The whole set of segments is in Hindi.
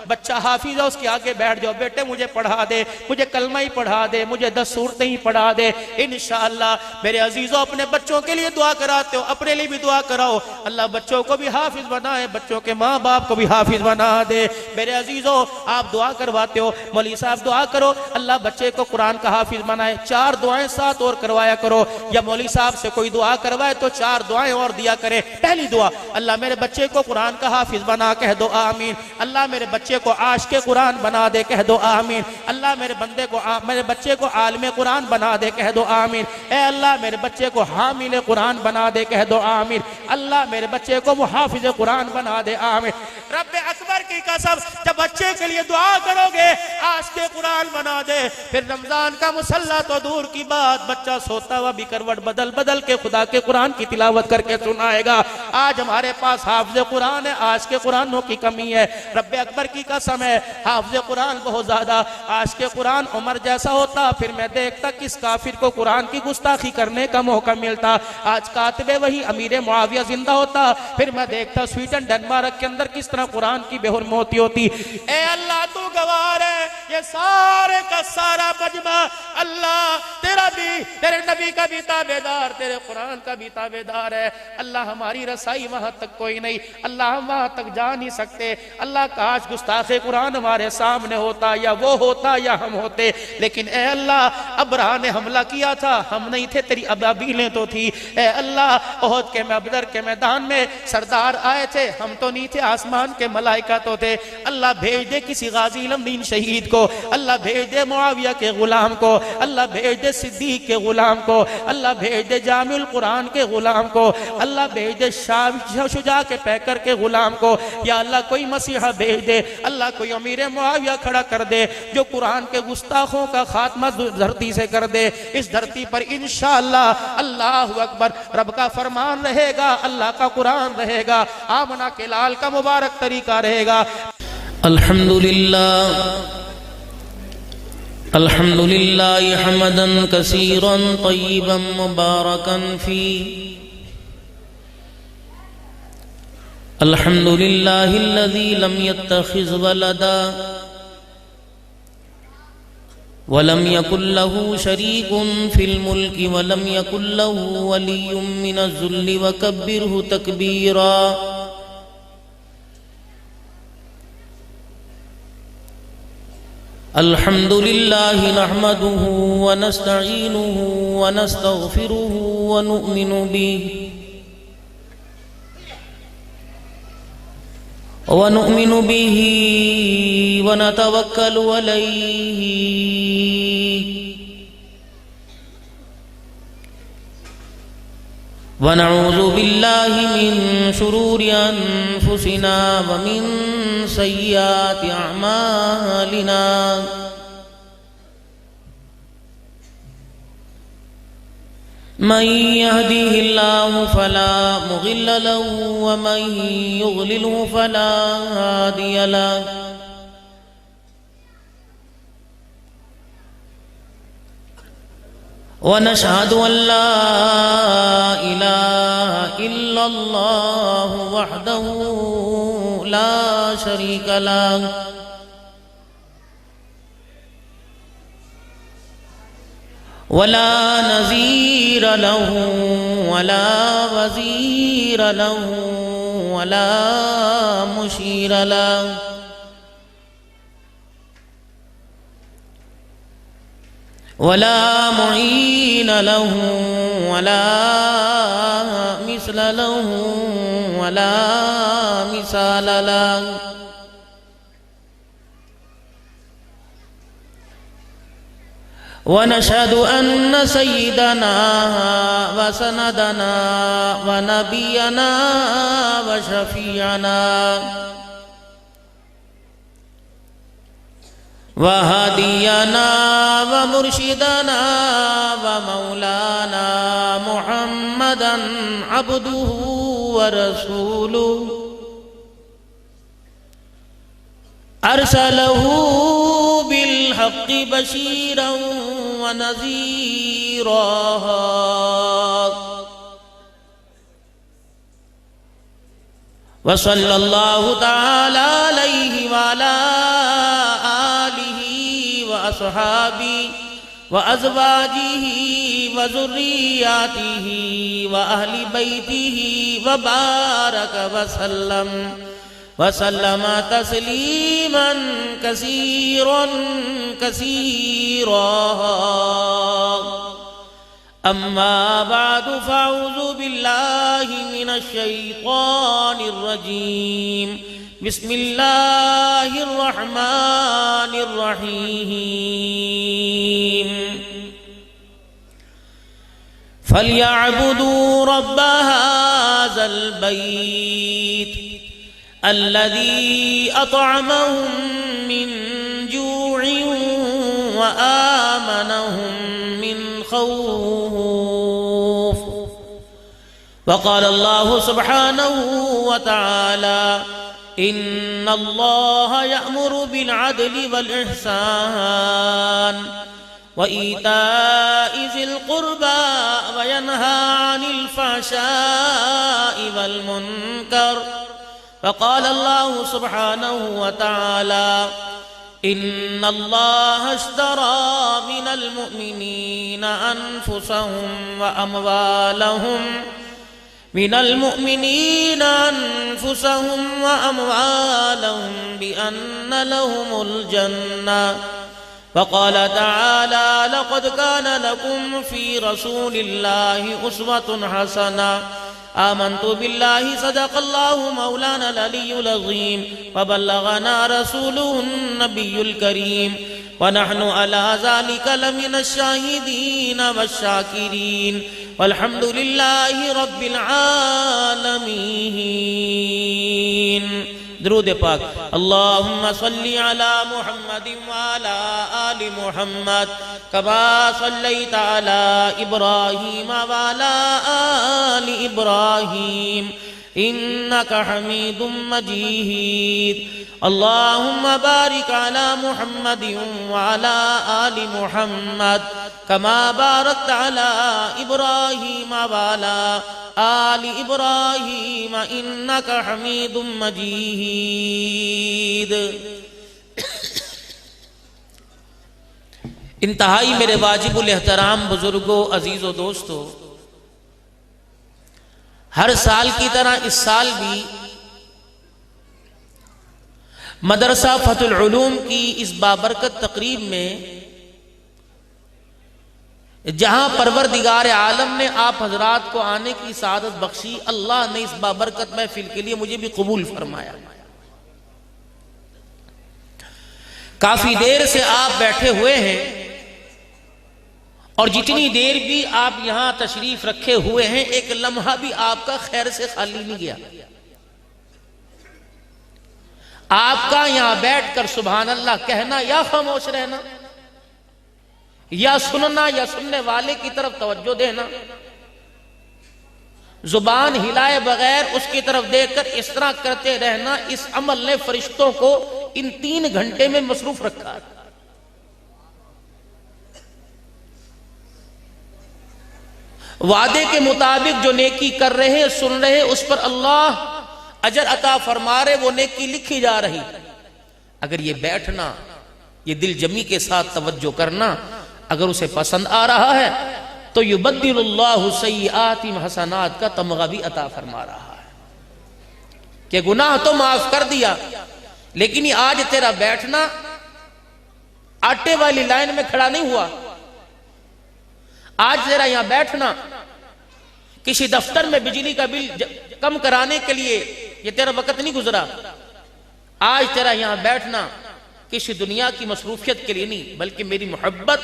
बच्चा हाफिज है उसके आगे बैठ जाओ, बेटे मुझे पढ़ा दे, मुझे कलमा ही पढ़ा दे, मुझे 10 सूरतें ही पढ़ा दे। इंशाअल्लाह मेरे अजीजों, अपने बच्चों के लिए दुआ कराते हो, अपने लिए भी दुआ कराओ, अल्लाह बच्चों को भी हाफिज बनाए, बच्चों के माँ बाप को भी हाफिज बना दे। मेरे अजीजों, आप दुआ करवाते हो, मौलवी साहब दुआ करो अल्लाह बच्चे को कुरान का हाफिज बनाए। 4 दुआएं साथ और करवाया करो, या मौलवी साहब से कोई दुआ करवाए तो 4 दुआएं और दिया करे। पहली दुआ, अल्लाह मेरे बच्चे को कुरान का हाफिज बना, कह दो आमीन। अल्लाह मेरे बच्चे को आशिक़े कुरान बना दे, कह दो आमीन। अल्लाह मेरे बच्चे को आलिम कुरान बना दे, कह दो आमीन। ए अल्लाह मेरे बच्चे को हामिल कुरान बना दे, कह दो आमीन। अल्लाह मेरे बच्चे को मुहाफिज कुरान बना दे, आमीन। रब्बे अकबर की कसम, जब बच्चे के लिए दुआ करोगे आशिक़े कुरान बना दे, फिर रमजान का मुसल्ला तो दूर की बात, बच्चा सोता हुआ भी करवट बदल बदल के खुदा के कुरान की तिलावत करके सुनाएगा। आज हमारे पास हाफिज कुरान है, आशिक़े कुरानों की कमी है। रब्बे अकबर की कसम है, हाफिज कुरान बहुत ज्यादा, आशिक़े कुरान उमर जैसा होता, फिर मैं देखता किस काफिर को कुरान की गुस्ताखी करने का मौका मिलता। आज कातिबे वही अमीर मुआविया जिंदा होता, फिर मैं देखता स्वीडन डेनमार्क के अंदर किस तरह कुरान की बेहुरमती होती। ए अल्लाह तू गवार है, ये सारे का सारा मजमा अल्लाह तेरा भी, तेरे नबी का भी ताबेदार, तेरे कुरान का भी ताबेदार है। अल्लाह हमारी रसाई वहां तक कोई नहीं, अल्लाह हम वहां तक जा नहीं सकते। अल्लाह काश गुस्ताखे कुरान हमारे सामने होता, या वो होता या हम होते, लेकिन ए अल्लाह अब्राह ने हमला किया था, हम नहीं थे, तेरी अबाबीलें तो थी। ए अल्लाह ओहद के बदर के मैदान में सरदार आए थे, हम तो नहीं थे, आसमान के मलाइका तो थे। अल्लाह भेज दे किसी गाजी इल्मदीन शहीद को, अल्लाह भेज दे मुआविया के गुलाम को, अल्लाह भेज दे सिद्दीक के गुलाम को, अल्लाह भेज दे जामिउल कुरान के गुलाम को, अल्लाह भेज दे शुजा के पैकर के गुलाम को। या अल्लाह कोई मसीहा भेज दे, अल्लाह कोई अमीर मुआविया खड़ा कर दे जो कुरान के गुस्ताखों का खात्मा धरती से कर दे। इस धरती पर इंशाअल्लाह अल्लाहु अकबर रब का फरमान रहेगा, अल्लाह का कुरान रहेगा, आमना के लाल का मुबारक तरीका रहेगा। अल्हम्दुलिल्लाह अल्हम्दुलिल्लाह हमदन कसीरन तय्यिबन मुबारकन फी। अल्हम्दुलिल्लाहिल्लज़ी लम यत्तखिज़ वलदा वलम यकुल लहू शरीकुन फिल मुल्कि वलम यकुल लहू वलियुम मिनज़्ज़ुल्लि वकब्बिरहु तकबीरा। अल्हम्दुलिल्लाहि नहमदुहु व नस्तईनुहु व नस्तगफिरुहु व नु'मिनु बिही व नतवक्कलु अलैहि व नऊज़ु बिल्लाहि मिन शुरूरि अनफुसिना व मिन सय्यिआति अअमालिना। मन यहदिहिल्लाहु फला मुदिल्ल लहु व मन युद्लिलहु फला हादिय लहु। व नशहदु अल्ला इलाहा इल्लल्लाहु वहदहु ला शरीक लहु वला नज़ीर लहु वला वज़ीर लहु वला मुशीर लहु। वला मुईन लहु वला मिस्ल लहु वला मिसाल लहु। व नशहदु अन्न सय्यिदना व सनदना व नबियना व शफीअना व हादियना व मुर्शिदना व मौलाना मुहम्मदन अब्दुहु व रसूलुहु अरसलहु बिलहक्कि बशीरन व नज़ीरा। व सल्लल्लाहु तआला अलैहि व अला अस्हाबी व अज़वाजिही व ज़ुर्रियातिही व अहली बैतिही व बारक वसल्लम तस्लीमन कसीरन कसीरा। अम्मा बादु फ़अऊज़ु बिल्लाहि मिनश शैतानिर रजीम। बिस्मिल्लाहिर रहमानिर रहीम। फलयअबुदू रब्ब हाज़ल बैत अल्लज़ी अतअमहुम मिन जूइन व आमनहुम मिन खौफ। वक़ाल अल्लाहु सुब्हानहु व तआला इन्नल्लाह यअमुरु बिल अदलि वल इहसान व ईताइ ज़िल क़ुर्बा व यन्हा अनिल फ़हशाइ वल मुनकर। वक़ाल अल्लाहु सुब्हानहु व तआला इन्नल्लाह अश्तरा मिनल मुअमिनीना अनफुसहुम व अमवालहुम बिअन्न लहुमुल जन्ना। वक़ाल तआला लक़द कान लकुम फ़ी रसूलिल्लाहि उस्वतुन हसना। आमन्तु बिल्लाहि सदक़ल्लाहु मौलानल अलियुल अज़ीम व बल्लगना रसूलुहुन नबियुल करीम व नहनु अला ज़ालिका लमिनश शाहिदीन वश्शाकिरीन वल्हम्दुलिल्लाहि रब्बिल आलमीन। दुरूद पाक। अल्लाहुम्मा सल्लि अला मुहम्मदिन व अला आलि मुहम्मद कमा सल्लैता अला इब्राहीम व अला आलि इब्राहीम इन्नका हमीदुम मजीद। अल्लाहुम्मा बारिक अला मुहम्मदिन व अला आलि मुहम्मद कमा बारकता अला इब्राहीम व अला आलि इब्राहीम इन्नका हमीदुम मजीद। इंतहाई मेरे वाजिबुल एहतराम बुजुर्गों, अजीजों, दोस्तों, हर साल की तरह इस साल भी मदरसा फतुल उलूम की इस बाबरकत तकरीब में जहां परवरदिगार आलम ने आप हजरात को आने की सादत बख्शी, अल्लाह ने इस बाबरकत महफिल के लिए मुझे भी कबूल फरमाया। काफी देर से आप बैठे हुए हैं और जितनी देर भी आप यहां तशरीफ रखे हुए हैं, एक लम्हा भी आपका खैर से खाली नहीं गया। आपका यहां बैठकर सुभान अल्लाह कहना या खामोश रहना, या सुनना या सुनने वाले की तरफ तवज्जो देना, जुबान हिलाए बगैर उसकी तरफ देखकर इस तरह करते रहना, इस अमल ने फरिश्तों को इन 3 घंटे में मसरूफ रखा। वादे के मुताबिक जो नेकी कर रहे हैं, सुन रहे, उस पर अल्लाह अजर अता फरमा रहे, वो नेकी लिखी जा रही। अगर ये बैठना, ये दिल जमी के साथ तवज्जो करना, अगर उसे पसंद आ रहा है तो युबद्दिलुल्लाहु सय्यिआतिहिम हसनात का तमगा भी अता फरमा रहा है कि गुनाह तो माफ कर दिया, लेकिन ये आज तेरा बैठना आटे वाली लाइन में खड़ा नहीं हुआ। आज तेरा यहां बैठना किसी दफ्तर में बिजली का बिल कम कराने के लिए ये तेरा वक्त नहीं गुजरा। आज तेरा यहां बैठना किसी दुनिया की मसरूफियत के लिए नहीं, बल्कि मेरी मोहब्बत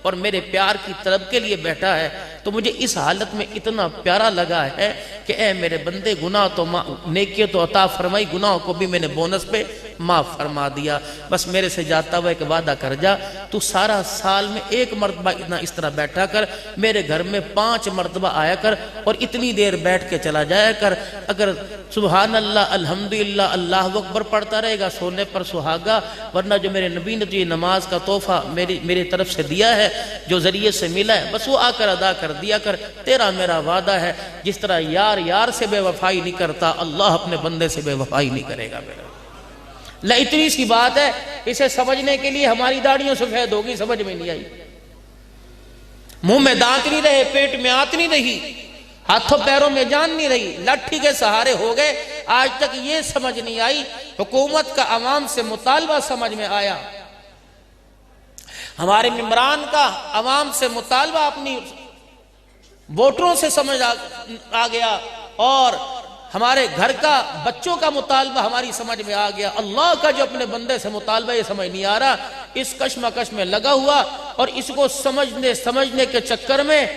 और मेरे प्यार की तलब के लिए बैठा है। तो मुझे इस हालत में इतना प्यारा लगा है कि ए मेरे बंदे, गुनाह तो नेकी तो अता फरमाई, गुनाह को भी मैंने बोनस पे माफ फरमा दिया। बस मेरे से जाता हुआ एक वादा कर जा, तू सारा साल में 1 मरतबा इतना इस तरह बैठा कर, मेरे घर में 5 मरतबा आया कर और इतनी देर बैठ के चला जाया कर। अगर सुबहान अल्लाह, अल्हम्दुलिल्लाह, अल्लाह अकबर पढ़ता रहेगा, सोने पर सुहागा। वरना जो मेरे नबी ने तुझे नमाज का तोहफा मेरी तरफ से दिया है, जो जरिए से मिला है, बस वो आकर अदा कर दिया कर। तेरा मेरा वादा है, जिस तरह यार यार से बेवफाई नहीं करता, अल्लाह अपने बंदे से बेवफाई नहीं करेगा। मेरा ला इतनी सी बात है इसे समझने के लिए हमारी दाढ़ियों सफेद होगी, समझ में नहीं आई। मुंह में दांत नहीं रहे, पेट में आंत नहीं रही, हाथों पैरों में जान नहीं रही, लाठी के सहारे हो गए। आज तक ये समझ नहीं आई, हुकूमत का अवाम से मुतालबा समझ में आया, हमारे मेंबरान का अवाम से मुतालबा अपनी वोटरों से समझ आ गया, और हमारे घर का बच्चों का मुतालबा हमारी समझ में आ गया। अल्लाह का जो अपने बंदे से मुतालबा ये समझ नहीं आ रहा, इस कश्मकश में लगा हुआ, और इसको समझने के चक्कर में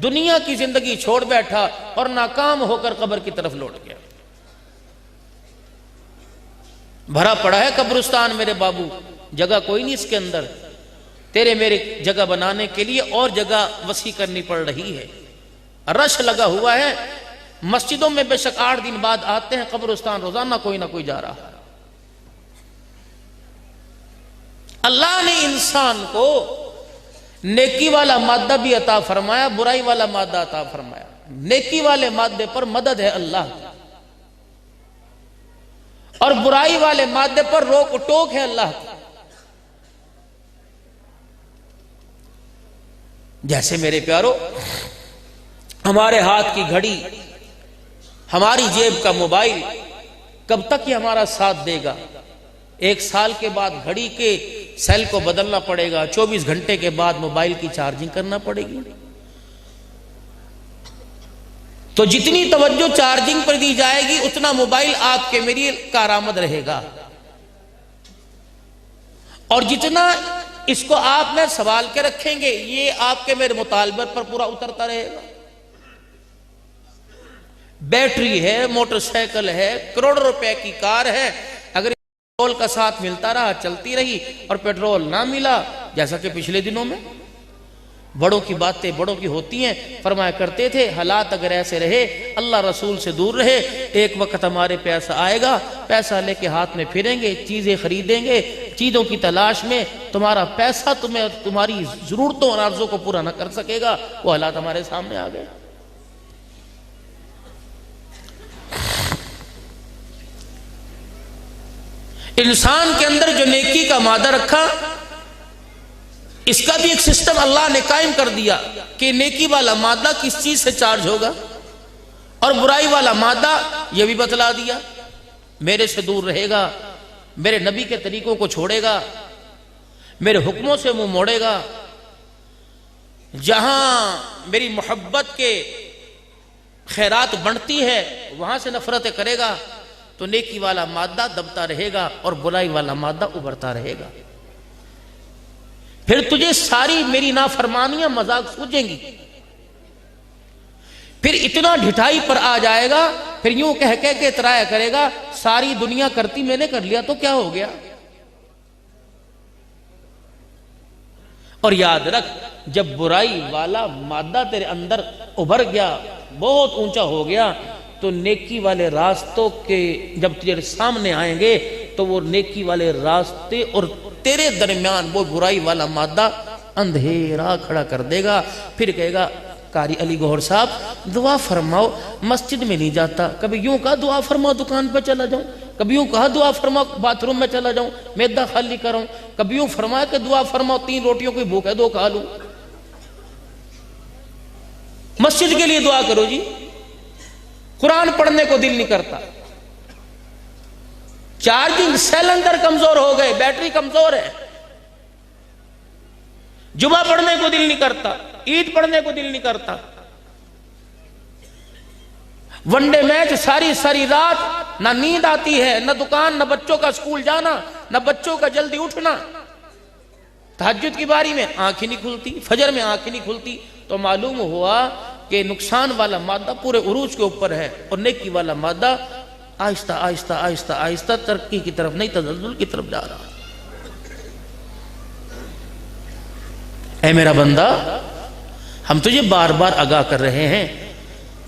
दुनिया की जिंदगी छोड़ बैठा और नाकाम होकर कब्र की तरफ लौट गया। भरा पड़ा है कब्रिस्तान मेरे बाबू, जगह कोई नहीं इसके अंदर। तेरे मेरे जगह बनाने के लिए और जगह वसी करनी पड़ रही है। रश लगा हुआ है, मस्जिदों में बेशक 8 दिन बाद आते हैं, कब्रिस्तान रोजाना कोई ना कोई जा रहा है। अल्लाह ने इंसान को नेकी वाला मादा भी अता फरमाया, बुराई वाला मादा अता फरमाया। नेकी वाले मादे पर मदद है अल्लाह की, और बुराई वाले मादे पर रोक टोक है अल्लाह की। जैसे मेरे प्यारो, हमारे हाथ की घड़ी, हमारी जेब का मोबाइल कब तक ये हमारा साथ देगा? 1 साल के बाद घड़ी के सेल को बदलना पड़ेगा, 24 घंटे के बाद मोबाइल की चार्जिंग करना पड़ेगी। तो जितनी तवज्जो चार्जिंग पर दी जाएगी उतना मोबाइल आपके मेरी कारआमद रहेगा, और जितना इसको आप में सवाल के रखेंगे ये आपके मेरे मुतालबे पर पूरा उतरता रहेगा। बैटरी है, मोटरसाइकिल है, करोड़ों रुपए की कार है, अगर पेट्रोल का साथ मिलता रहा, चलती रही, और पेट्रोल ना मिला, जैसा कि पिछले दिनों में बड़ों की बातें बड़ों की होती हैं, फरमाया करते थे हालात अगर ऐसे रहे, अल्लाह रसूल से दूर रहे, एक वक्त हमारे पैसा आएगा, पैसा लेके हाथ में फिरेंगे, चीजें खरीदेंगे, चीजों की तलाश में तुम्हारा पैसा तुम्हें तुम्हारी जरूरतों और आर्जों को पूरा ना कर सकेगा। वो हालात हमारे सामने आ गए। इंसान के अंदर जो नेकी का मादा रखा, इसका भी एक सिस्टम अल्लाह ने कायम कर दिया कि नेकी वाला मादा किस चीज से चार्ज होगा, और बुराई वाला मादा यह भी बतला दिया, मेरे से दूर रहेगा, मेरे नबी के तरीकों को छोड़ेगा, मेरे हुक्मों से मुंह मोड़ेगा, जहां मेरी मोहब्बत के खैरात बढ़ती है वहां से नफरतें करेगा, तो नेकी वाला मादा दबता रहेगा और बुराई वाला मादा उभरता रहेगा। फिर तुझे सारी मेरी नाफरमानियां मजाक सूझेंगी, फिर इतना ढिठाई पर आ जाएगा, फिर यूं कह के इतराया करेगा सारी दुनिया करती मैंने कर लिया तो क्या हो गया। और याद रख, जब बुराई वाला मादा तेरे अंदर उभर गया, बहुत ऊंचा हो गया, तो नेकी वाले रास्तों के जब तेरे सामने आएंगे तो वो नेकी वाले रास्ते और तेरे दरमियान वो बुराई वाला मादा अंधेरा खड़ा कर देगा। फिर कहेगा कारी अली गौहर साहब दुआ फरमाओ, मस्जिद में नहीं जाता, कभी यूं कहा दुआ फरमाओ दुकान पर चला जाऊं, कभी यूं कहा दुआ फरमाओ बाथरूम में चला जाऊं मैदा खाली कराऊं, कभी यूं फरमाया कि दुआ फरमाओ 3 रोटियों की भूख है 2 खा लूं। मस्जिद के लिए दुआ करो जी, कुरान पढ़ने को दिल नहीं करता, चार्जिंग सेल अंदर कमजोर हो गए, बैटरी कमजोर है, जुमा पढ़ने को दिल नहीं करता, ईद पढ़ने को दिल नहीं करता, वनडे मैच सारी सारी रात, ना नींद आती है, ना दुकान, ना बच्चों का स्कूल जाना, ना बच्चों का जल्दी उठना, तहज्जुद की बारी में आंखें नहीं खुलती, फजर में आंखें नहीं खुलती, तो मालूम हुआ कि नुकसान वाला मादा पूरे उरूज के ऊपर है और नेकी वाला मादा आहिस्ता आहिस्ता आहिस्ता आहिस्ता तरक्की की तरफ नहीं तज़ल्लुल की तरफ जा रहा। ऐ मेरा बंदा, हम तुझे बार बार आगाह कर रहे हैं,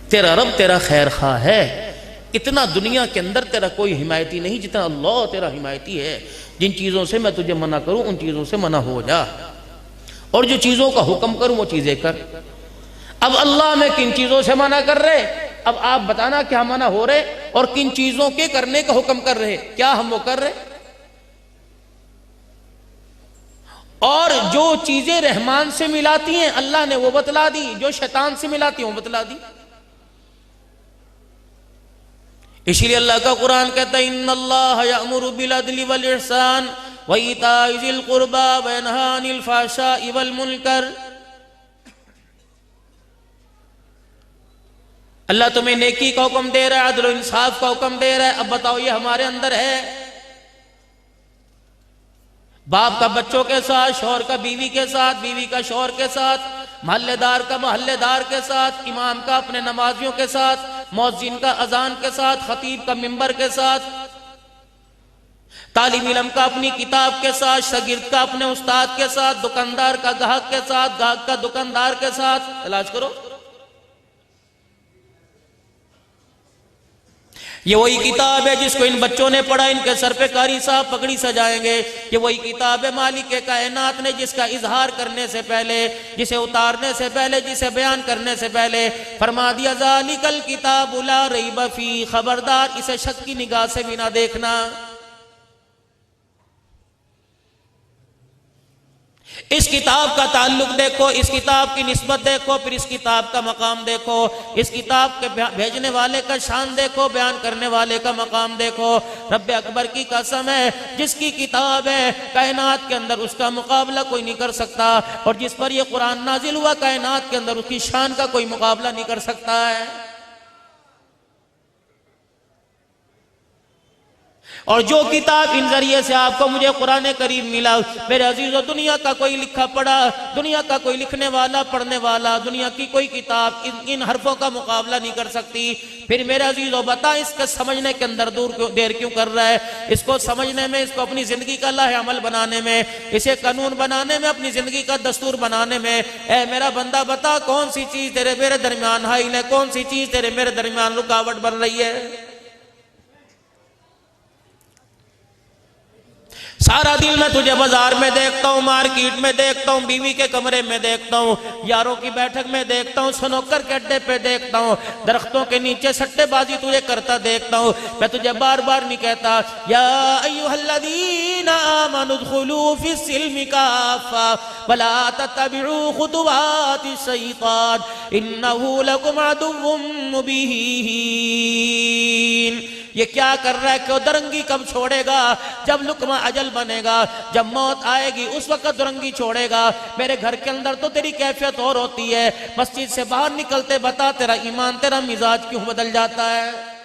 तेरा रब तेरा खैर खा है, इतना दुनिया के अंदर तेरा कोई हिमायती नहीं जितना अल्लाह तेरा हिमायती है। जिन चीजों से मैं तुझे मना करूं उन चीजों से मना हो जा, और जो चीजों का हुक्म करूं वो चीजें कर। अब अल्लाह में किन चीजों से मना कर रहे, अब आप बताना क्या मना हो रहे, और किन चीजों के करने का हुक्म कर रहे, क्या हम वो कर रहे। जो चीजें रहमान से मिलाती हैं अल्लाह ने वो बतला दी, जो शैतान से मिलाती हैं वो बतला दी। इसीलिए अल्लाह का कुरान कहता है इन्नल्लाह यअमुरु बिल अदलि वल इहसान व इताइ ज़िल कुर्बा व यनहा अनिल फ़हशाइ वल मुनकर। अल्लाह तुम्हें नेकी का हुक्म दे रहा है, अदल और इंसाफ का हुक्म दे रहा है। अब बताओ ये हमारे अंदर है? बाप का बच्चों के साथ, शौहर का बीवी के साथ, बीवी का शौहर के साथ, महल्लेदार का महल्लेदार के साथ, इमाम का अपने नमाजियों के साथ, मौज़िन का अजान के साथ, खतीब का मिंबर के साथ, तालिब इल्म का अपनी किताब के साथ, शागिर्द का अपने उस्ताद के साथ, दुकानदार का ग्राहक के साथ, ग्राहक का दुकानदार के साथ। इलाज करो। ये वही किताब है जिसको इन बच्चों ने पढ़ा, इनके सर पे कारी साहब पगड़ी सजाएंगे। ये वही किताब है मालिक के कायनात ने जिसका इजहार करने से पहले, जिसे उतारने से पहले, जिसे बयान करने से पहले फरमा दिया ज़ालिकल किताबु ला रैब फी, खबरदार इसे शक की निगाह से भी ना देखना। इस किताब का ताल्लुक देखो, इस किताब की निस्बत देखो, फिर इस किताब का मकाम देखो, इस किताब के भेजने वाले का शान देखो, बयान करने वाले का मकाम देखो। रब्बे अकबर की कसम है जिसकी किताब है कायनात के अंदर उसका मुकाबला कोई नहीं कर सकता, और जिस पर यह कुरान नाजिल हुआ कायनात के अंदर उसकी शान का कोई मुकाबला नहीं कर सकता है। और जो किताब इन जरिए से आपको मुझे कुरान करीम मिला, मेरे अजीजों, दुनिया का कोई लिखा पढ़ा, दुनिया का कोई लिखने वाला, पढ़ने वाला, दुनिया की कोई किताब इन हरफों का मुकाबला नहीं कर सकती। फिर मेरे अजीजों बता, इसके समझने के अंदर देर क्यों कर रहा है? इसको समझने में, इसको अपनी जिंदगी का लाहे अमल बनाने में, इसे कानून बनाने में, अपनी जिंदगी का दस्तूर बनाने में। ए मेरा बंदा बता, कौन सी चीज तेरे मेरे दरमियान हाइल है, कौन सी चीज तेरे मेरे दरमियान रुकावट बन रही है? सारा दिन मैं तुझे बाजार में देखता हूँ, मार्केट में देखता हूँ, बीवी के कमरे में देखता हूँ, यारों की बैठक में देखता हूँ, स्नूकर के अड्डे पे देखता हूँ, दरख्तों के नीचे सट्टेबाजी तुझे करता देखता हूँ। मैं तुझे बार बार नहीं कहता या अय्युहल्लज़ीना आमनु उदखुलू फिस्सिल्मि काफ़ा वला तत्तबिउ खुतुवातिश शैतान इन्नहु लकुम अदुव्वुम मुबीन। ये क्या कर रहा है? क्यों दरंगी कब छोड़ेगा? जब लुकमा अजल बनेगा, जब मौत आएगी उस वक्त दरंगी छोड़ेगा। मेरे घर के अंदर तो तेरी कैफियत और होती है, मस्जिद से बाहर निकलते बता तेरा ईमान, तेरा मिजाज क्यों बदल जाता है?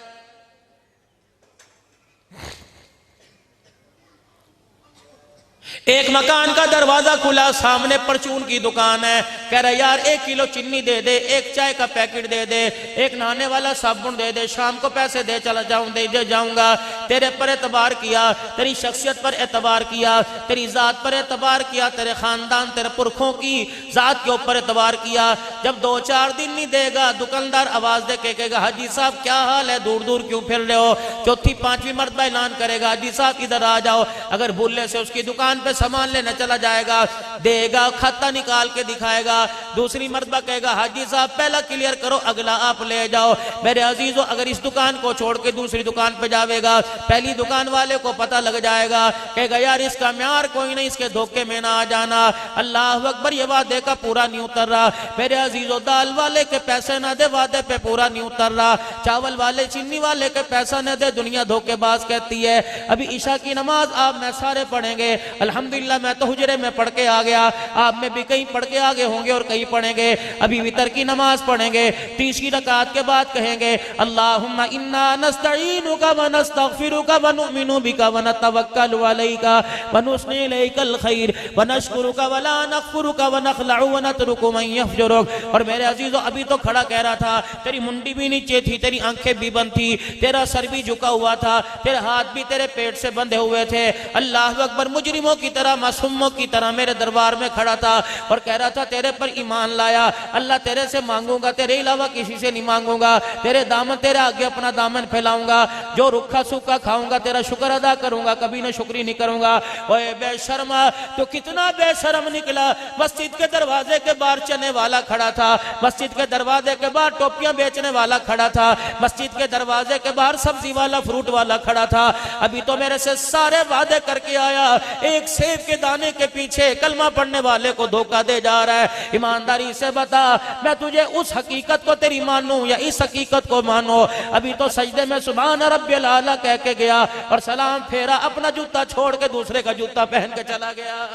एक मकान का दरवाजा खुला, सामने परचून की दुकान है। कह रहा यार 1 किलो चीनी दे दे, 1 चाय का पैकेट दे दे, 1 नहाने वाला साबुन दे दे, शाम को पैसे दे चला जाऊं, दे जाऊंगा। तेरे पर एतबार किया, तेरी शख्सियत पर एतबार किया, तेरी जात पर एतबार किया, तेरे खानदान, तेरे पुरखों की जात के ऊपर एतबार किया। जब 2-4 दिन नहीं देगा, दुकानदार आवाज दे के कहेगा हाजी साहब क्या हाल है, दूर दूर क्यों फिर रहे हो? 4-5वीं मरतबा ऐलान करेगा हाजी साहब इधर आ जाओ। अगर भूलने से उसकी दुकान पे सामान लेने चला जाएगा, देगा, खाता निकाल के दिखाएगा। दूसरी मरतबा कहेगा हाजी साहब पहला क्लियर करो, अगला आप ले जाओ। मेरे अजीजों, अगर इस दुकान को छोड़ के दूसरी दुकान पे जाएगा, पहली दुकान वाले को पता लग जाएगा, कहेगा यार इसका म्यार कोई नहीं, इसके धोखे में ना आ जाना। अल्लाह अकबर, ये वादे का पूरा नहीं उतर रहा। मेरे अजीजों, दाल वाले के पैसे ना दे, वादे पे पूरा नहीं उतर रहा। चावल वाले, चीनी वाले के पैसा न दे, दुनिया धोखेबाज कहती है। अभी ईशा की नमाज आप मैं सारे पढ़ेंगे, अल्हम्दुलिल्लाह मैं तो हुजरे में पढ़ के आ गया, आप में भी कहीं पढ़ के आगे होंगे और कहीं पढ़ेंगे। अभी वितर की नमाज पढ़ेंगे, 30 रकात के बाद कहेंगे अल्लाहुम्मा इन्ना नस्तईनुका व नस्तगफिरुका व नुमिनु बिका व नतवक्कलु अलैका व नुस्नी इलैकल खैर व नशकुरुका व ला नकफुरुका व नखलउ व नतरुकु मन यफजुरुक। और मेरे अजीजों, अभी तो खड़ा कह रहा था, तेरी मुंडी भी नीचे थी, तेरी आंखें भी बंद थी, तेरा सर भी झुका हुआ था, तेरे हाथ भी तेरे पेट से बंधे हुए थे। अल्लाह अकबर, मुजरिमों की तरह, मासूमों की तरह मेरे दरबार में खड़ा था और कह रहा था तेरे पर ईमान लाया, अल्लाह तेरे से मांगूंगा, तेरे अलावा किसी से नहीं मांगूंगा, तेरे दामन तेरे आगे अपना दामन फैलाऊंगा, जो रुखा सूखा खाऊंगा तेरा शुक्र अदा करूंगा, कभी ना शुक्री नहीं करूंगा। ओए बेशर्मा, तो कितना बेशर्म निकला। मस्जिद के दरवाजे के बाहर चने वाला खड़ा था, मस्जिद के दरवाजे के बाहर टोपियां बेचने वाला खड़ा था, मस्जिद के दरवाजे के बाहर सब्जी वाला फ्रूट वाला खड़ा था। अभी तो मेरे से सारे वादे करके आया, एक सेब के दाने के पीछे कलमा पढ़ने वाले को धोखा दे जा रहा है। ईमानदारी से बता, मैं तुझे उस हकीकत को तेरी मानूं या इस हकीकत को मानो? अभी तो सजदे में सुभान रब्बिल आला कह के गया और सलाम फेरा, अपना जूता छोड़ के दूसरे का जूता पहन के चला गया।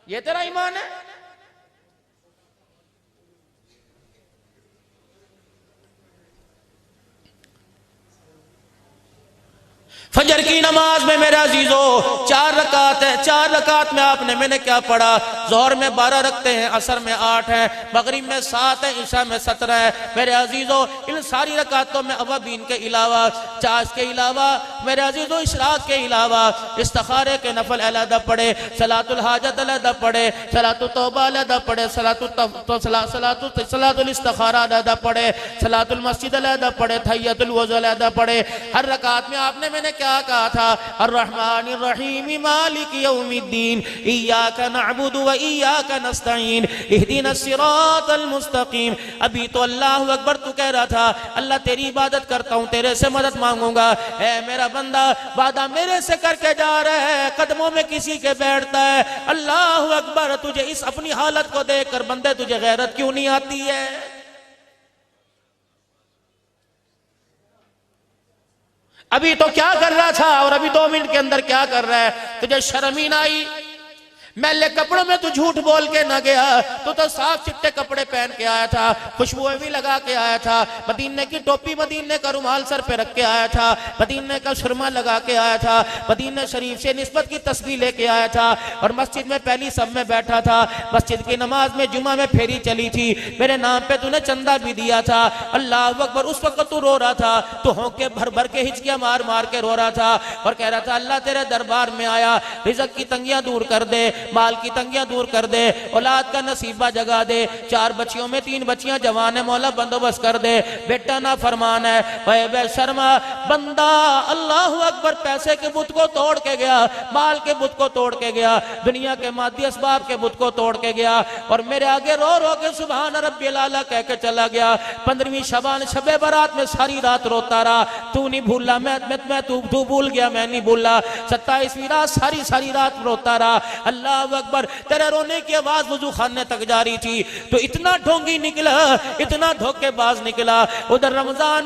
ये तेरा ईमान है? फजर की नमाज में मेरे अजीजों 4 रकात है, 4 रकात में आपने मैंने क्या पढ़ा? जोहर में 12 रखते हैं, असर में 8 है, मगरिब में 7 है, ईशा में 17 है। मेरे अजीजों इन सारी रकातों में अवाबीन के अलावा, चाश के अलावा, मेरे अजीजों इशराक के अलावा इस्तिखारे के नफल अलहदा पढ़े, सलातुल हाजत अलहदा पढ़े, सलातुल तौबा अलहदा पढ़े, सलातुल इस्तिखारा अलहदा पढ़े, सलातुल मस्जिद अलहदा पढ़े, तहियतुल वज़ू अलहदा पढ़े। हर रकात में आपने मैंने क्या कहा था? अर्रहमानिर रहीम मालिक यौमिद्दीन इय्याका नअबुदु व इय्याका नस्तईन इहदिनस सिरातल मुस्तकीम। अभी तो अल्लाहु अकबर तू कह रहा था, अल्लाह तेरी इबादत करता हूं, तेरे से मदद मांगूंगा। ऐ मेरा बंदा, वादा मेरे से करके जा रहा है, कदमों में किसी के बैठता है। अल्लाहु अकबर, तुझे इस अपनी हालत को देखकर बंदे तुझे गैरत क्यों नहीं आती है? अभी तो क्या कर रहा था और अभी 2 मिनट के अंदर क्या कर रहा है? तुझे शर्म ही ना आई? मैले कपड़ों में तू झूठ बोल के ना गया, तो साफ चिट्टे कपड़े पहन के आया था, खुशबुएं भी लगा के आया था, मदीने की टोपी, मदीने का रुमाल सर पे रख के आया था, मदीने का सुरमा लगा के आया था, मदीने शरीफ से निस्बत की तस्वीर लेके आया था और मस्जिद में पहली सब में बैठा था। मस्जिद की नमाज में जुमा में फेरी चली थी, मेरे नाम पे तूने चंदा भी दिया था। अल्लाह अकबर, उस वक्त तू रो रहा था, तू होंके भर भर के हिचकियां मार मार के रो रहा था और कह रहा था अल्लाह तेरे दरबार में आया, रिज़्क़ की तंगियां दूर कर दे, माल की तंगियां दूर कर दे, औलाद का नसीबा जगा दे, 4 बच्चियों में 3 बच्चियां जवान है, मौला बंदोबस्त कर दे, बेटा ना फरमान है। वह बेशर्मा बंदा, अल्लाह अकबर, पैसे के बुत को तोड़ के गया, माल के बुत को तोड़ के गया, दुनिया के मादी असबाब के बुत को तोड़ के गया और मेरे आगे रो रो के सुभान रब्बिल आला कह के चला गया। 15वीं शबान शबे बारात में सारी रात रोता रहा, तू नहीं भूला, मैं तू भूल गया, मैं नहीं भूला। 27वीं रात सारी रात रोता रहा। अल्लाह अकबर, तेरे रोने की आवाज वजू खाने तक जा रही थी, तो इतना ढोंगी निकला, इतना धोखेबाज निकला। उधर रमजान,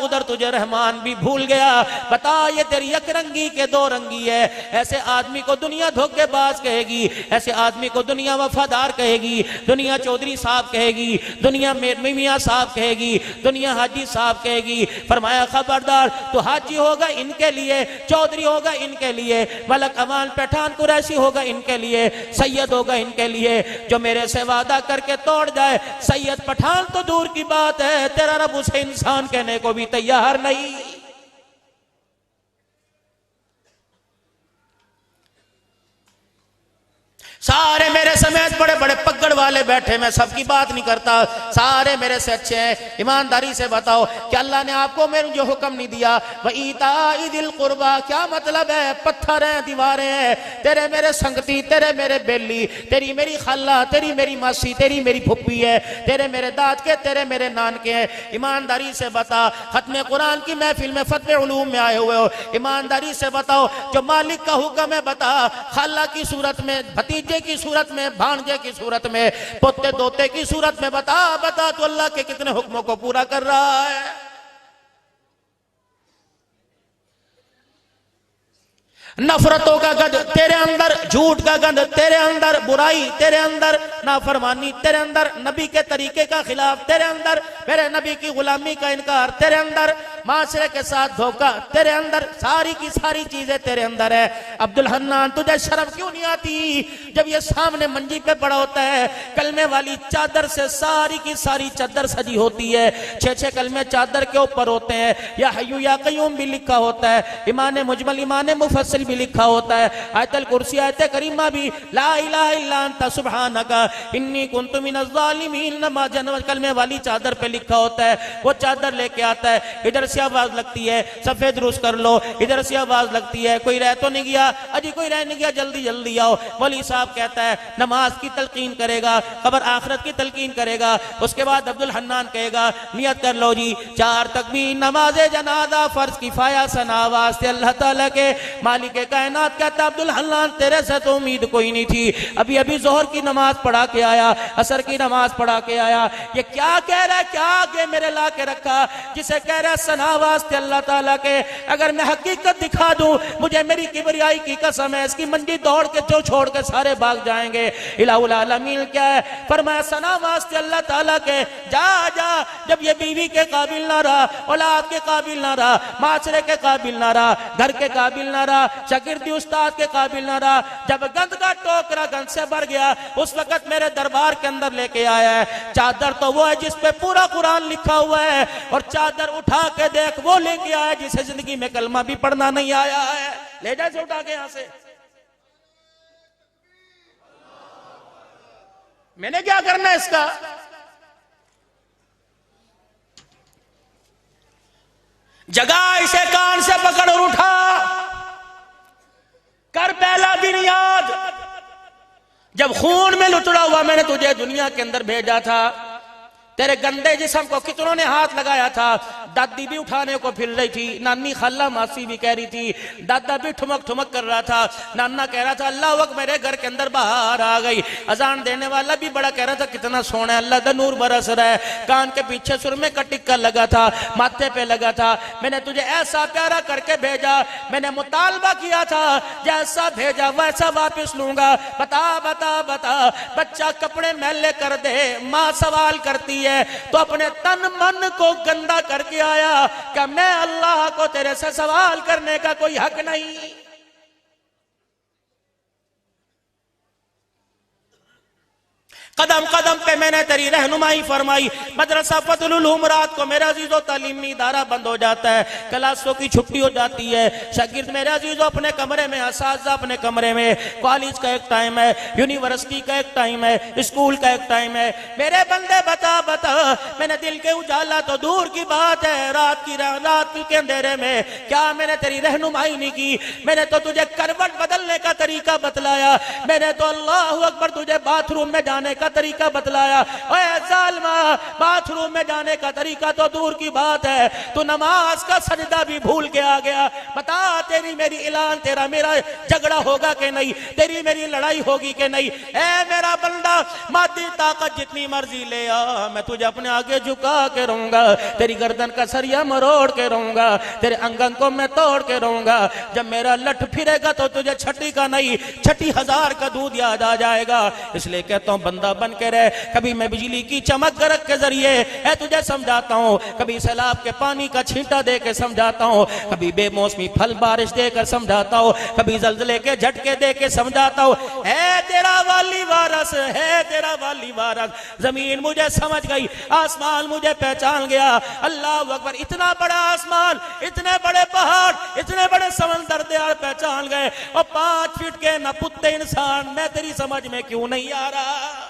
उधर तुझे रहमान भी भूल गया। बता, ये तेरी एक रंगी के 2 रंगी है। ऐसे आदमी को दुनिया धोखेबाज कहेगी, ऐसे आदमी को दुनिया वफादार कहेगी, दुनिया चौधरी साहब कहेगी, दुनिया मियां साहब कहेगी, दुनिया हाजी साहब कहेगी। फरमाया खबरदार, तो हाजी होगा इनके लिए, चौधरी होगा इनके लिए, मलक अमान पठान कुरैशी होगा इनके लिए, सैयद होगा इनके लिए। जो मेरे से वादा करके तोड़ जाए, सैयद पठान तो दूर की बात है, तेरा रब उसे इंसान कहने को भी तैयार नहीं। सारे मेरे समेत बड़े बड़े पगड़ वाले बैठे, मैं सबकी बात नहीं करता, सारे मेरे से अच्छे हैं। ईमानदारी से बताओ कि अल्लाह ने आपको मेरे जो हुक्म नहीं दिया, वह ईताई दिल कुर्बा, क्या मतलब है? पत्थर हैं, दीवारें हैं, तेरे मेरे संगती, तेरे मेरे बेली, तेरी मेरी खाला, तेरी मेरी मासी, तेरी मेरी फुप्पी है, तेरे मेरे दाद के, तेरे मेरे नान के हैं। ईमानदारी से बता, खत्म कुरान की महफिल में फतवे उलूम में आए हुए हो, ईमानदारी से बताओ, जो मालिक का हुक्म है बता, खाला की सूरत में, भतीजे की सूरत में, भांजे की सूरत में, पोते दोते की सूरत में, बता तो अल्लाह के कितने हुक्मों को पूरा कर रहा है। नफरतों का गंध तेरे अंदर, झूठ का गंध तेरे अंदर, बुराई तेरे अंदर, नाफरमानी तेरे अंदर, नबी के तरीके का खिलाफ तेरे अंदर, मेरे नबी की गुलामी का इनकार तेरे अंदर, माशरे के साथ धोखा तेरे अंदर, सारी की सारी चीजें तेरे अंदर है। अब्दुल हन्नान, तुझे शर्म क्यों नहीं आती? जब ये सामने मंजी पे पड़ा होता है, कलमे वाली चादर से सारी की सारी चादर सजी होती है, 6 कलमे चादर के ऊपर होते हैं, या हय्यू या कय्यूम भी लिखा होता है, ईमान मुजमल, ईमान मुफस्सिल भी लिखा होता है, आयतल कुर्सी, आयत करीमा भी, ला इलाहा इल्ला अंता सुब्हानका इन्नी कुन्तु मिनज़ ज़ालिमीन, नमाज कलमे वाली चादर पे लिखा होता है। वो चादर लेके आता है, इधर से आवाज लगती है सफेद दुरुस्त कर लो, इधर से आवाज लगती है कोई रह तो नहीं गया, अजी कोई रह नहीं गया, जल्दी जल्दी आओ। मौलवी साहब कहता है नमाज की तलकीन करेगा, कब्र आखिरत की तलकीन करेगा। उसके बाद अब्दुल हन्नान कहेगा नियत कर लो जी, 4 तकबीर नमाज जनाजा फर्ज किफाया सना वास्ते अल्लाह ताला के मालिक कायनात। कहता अब्दुल हन्नान तेरे से तो उम्मीद कोई नहीं थी, अभी अभी जोहर की नमाज पढ़ा के आया, असर की नमाज पढ़ा के आया, ये क्या कह रहा है, क्या आगे मेरे ला के रखा, जिसे कह रहा है सना वास्ते अल्लाह ताला के। अगर मैं हकीकत दिखा दूं, मुझे मेरी किबरियाई की कसम है, इसकी मंडी दौड़ के जो छोड़ के सारे भाग जाएंगे। इलाहुल आलमीन क्या है, फरमाया सना वास्ते अल्लाह ताला के, जा जा, जब ये बीवी के काबिल ना रहा, औलाद के काबिल ना रहा, माशरे के काबिल ना रहा, घर के काबिल ना रहा, शागिर्दी उस्ताद के काबिल ना रहा, जब गंद का टोकरा गंद से भर गया, उस वक्त मेरे दरबार के अंदर लेके आया है। चादर तो वो है जिस पे पूरा कुरान लिखा हुआ है, और चादर उठा के देख वो लेके आया जिसे जिंदगी में कलमा भी पढ़ना नहीं आया है। ले जा से उठा के यहां से, मैंने क्या करना है इसका। जगा इसे कान से पकड़ और उठा कर पहला दिन याद, जब खून में लुतड़ा हुआ मैंने तुझे दुनिया के अंदर भेजा था, तेरे गंदे जिस्म को कितनों ने हाथ लगाया था। दादी भी उठाने को फिर रही थी, नानी खाला मासी भी कह रही थी, दादा भी ठुमक ठुमक कर रहा था, नाना कह रहा था अल्लाह वक्त मेरे घर के अंदर बाहर आ गई। अजान देने वाला भी बड़ा कह रहा था कितना सोना है, अल्लाह दा नूर बरस रहा है। कान के पीछे सुर में का टिक्का लगा था, माथे पे लगा था। मैंने तुझे ऐसा प्यारा करके भेजा, मैंने मुतालबा किया था जैसा भेजा वैसा वापिस लूंगा। बता बता बता, बच्चा कपड़े मैले कर दे, माँ सवाल करती है तो अपने तन मन को गंदा करके आया, क्या मैं अल्लाह को तेरे से सवाल करने का कोई हक नहीं। कदम कदम पे मैंने तेरी रहनुमाई फरमाई। मदरसा फजलुल उलूम रात को मेरा अजीजों तालीमी इदारा बंद हो जाता है, क्लासों की छुट्टी हो जाती है, शागिर्द मेरे अजीजों अपने कमरे में, असातिज़ा अपने कमरे में। कॉलेज का एक टाइम है, यूनिवर्सिटी का एक टाइम है, स्कूल का एक टाइम है। मेरे बंदे बता बता, मैंने दिल के उजाला तो दूर की बात है, रात के अंधेरे में क्या मैंने तेरी रहनुमाई नहीं की। मैंने तो तुझे करवट बदलने का तरीका बतलाया, मैंने तो अल्लाहु अकबर तुझे बाथरूम में जाने का तरीका बतलाया। ओए जालिमा, बाथरूम में जाने का तरीका तो दूर की बात है, तू नमाज का सजदा भी भूल के आ गया। बता तेरी मेरी ऐलान, तेरा मेरा झगड़ा होगा कि नहीं, तेरी मेरी लड़ाई होगी कि नहीं। ए मेरा बंदा, मादी ताकत जितनी मर्जी ले आ, मैं तुझे अपने आगे झुका के रहूंगा, तेरी गर्दन का सरिया मरोड़ के रहूंगा, तेरे अंगन को मैं तोड़ के रहूंगा। जब मेरा लठ फिरेगा तो तुझे छठी का नहीं 60,000 का दूध याद आ जाएगा। इसलिए कहता हूं बंदा बन के रहे। कभी मैं बिजली की चमक गरक के जरिए तुझे समझाता हूँ, कभी सैलाब के पानी का छींटा दे के समझाता हूँ, कभी बेमौसमी फल बारिश देकर समझाता हूँ, कभी जल्जले के झटके दे के समझाता हूँ। है तेरा वाली वारस, है तेरा वाली वारस। जमीन मुझे समझ गई, आसमान मुझे पहचान गया। अल्लाह अकबर, इतना बड़ा आसमान, इतने बड़े पहाड़, इतने बड़े समंदर दयाल पहचान गए, और 5 फीट के न पुत्ते इंसान मैं तेरी समझ में क्यों नहीं आ रहा।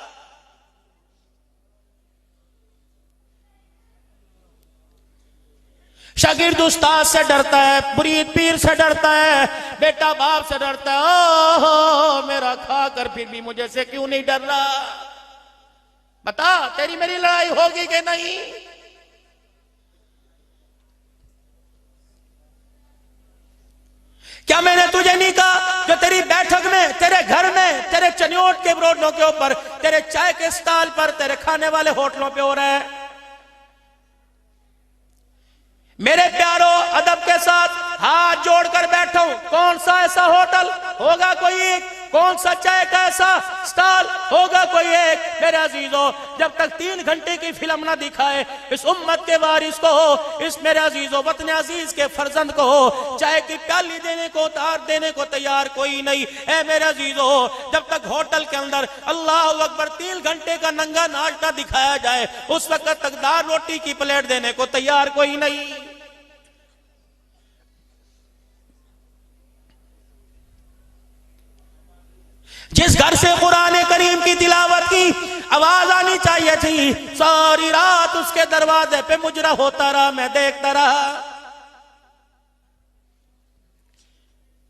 शागिर्द उस्ताद से डरता है, मुरीद पीर से डरता है, बेटा बाप से डरता है। ओहो मेरा खाकर फिर भी मुझे से क्यों नहीं डर रहा। बता तेरी मेरी लड़ाई होगी कि नहीं। क्या मैंने तुझे नहीं कहा जो तेरी बैठक में, तेरे घर में, तेरे चनियोट के रोडों के ऊपर, तेरे चाय के स्टॉल पर, तेरे खाने वाले होटलों पे हो रहा है। मेरे प्यारों, अदब के साथ हाथ जोड़कर बैठा हूं। कौन सा ऐसा होटल होगा कोई एक, कौन सा चाय का ऐसा स्टॉल होगा कोई एक। मेरे अजीजों, जब तक 3 घंटे की फिल्म ना दिखाए इस उम्मत के वारिस को हो, इस मेरे अजीजों वतन अजीज के फर्जंद को हो, चाय की प्याली देने को, उतार देने को तैयार कोई नहीं। ऐ मेरे अजीजों, जब तक होटल के अंदर अल्लाह अकबर 3 घंटे का नंगा नाश्ता दिखाया जाए, उस वक्त तक दाल रोटी की प्लेट देने को तैयार कोई नहीं। जिस घर से कुरान करीम की तिलावत की थी, आवाज आनी चाहिए थी। सारी रात उसके दरवाजे पे मुजरा होता रहा, मैं देखता रहा।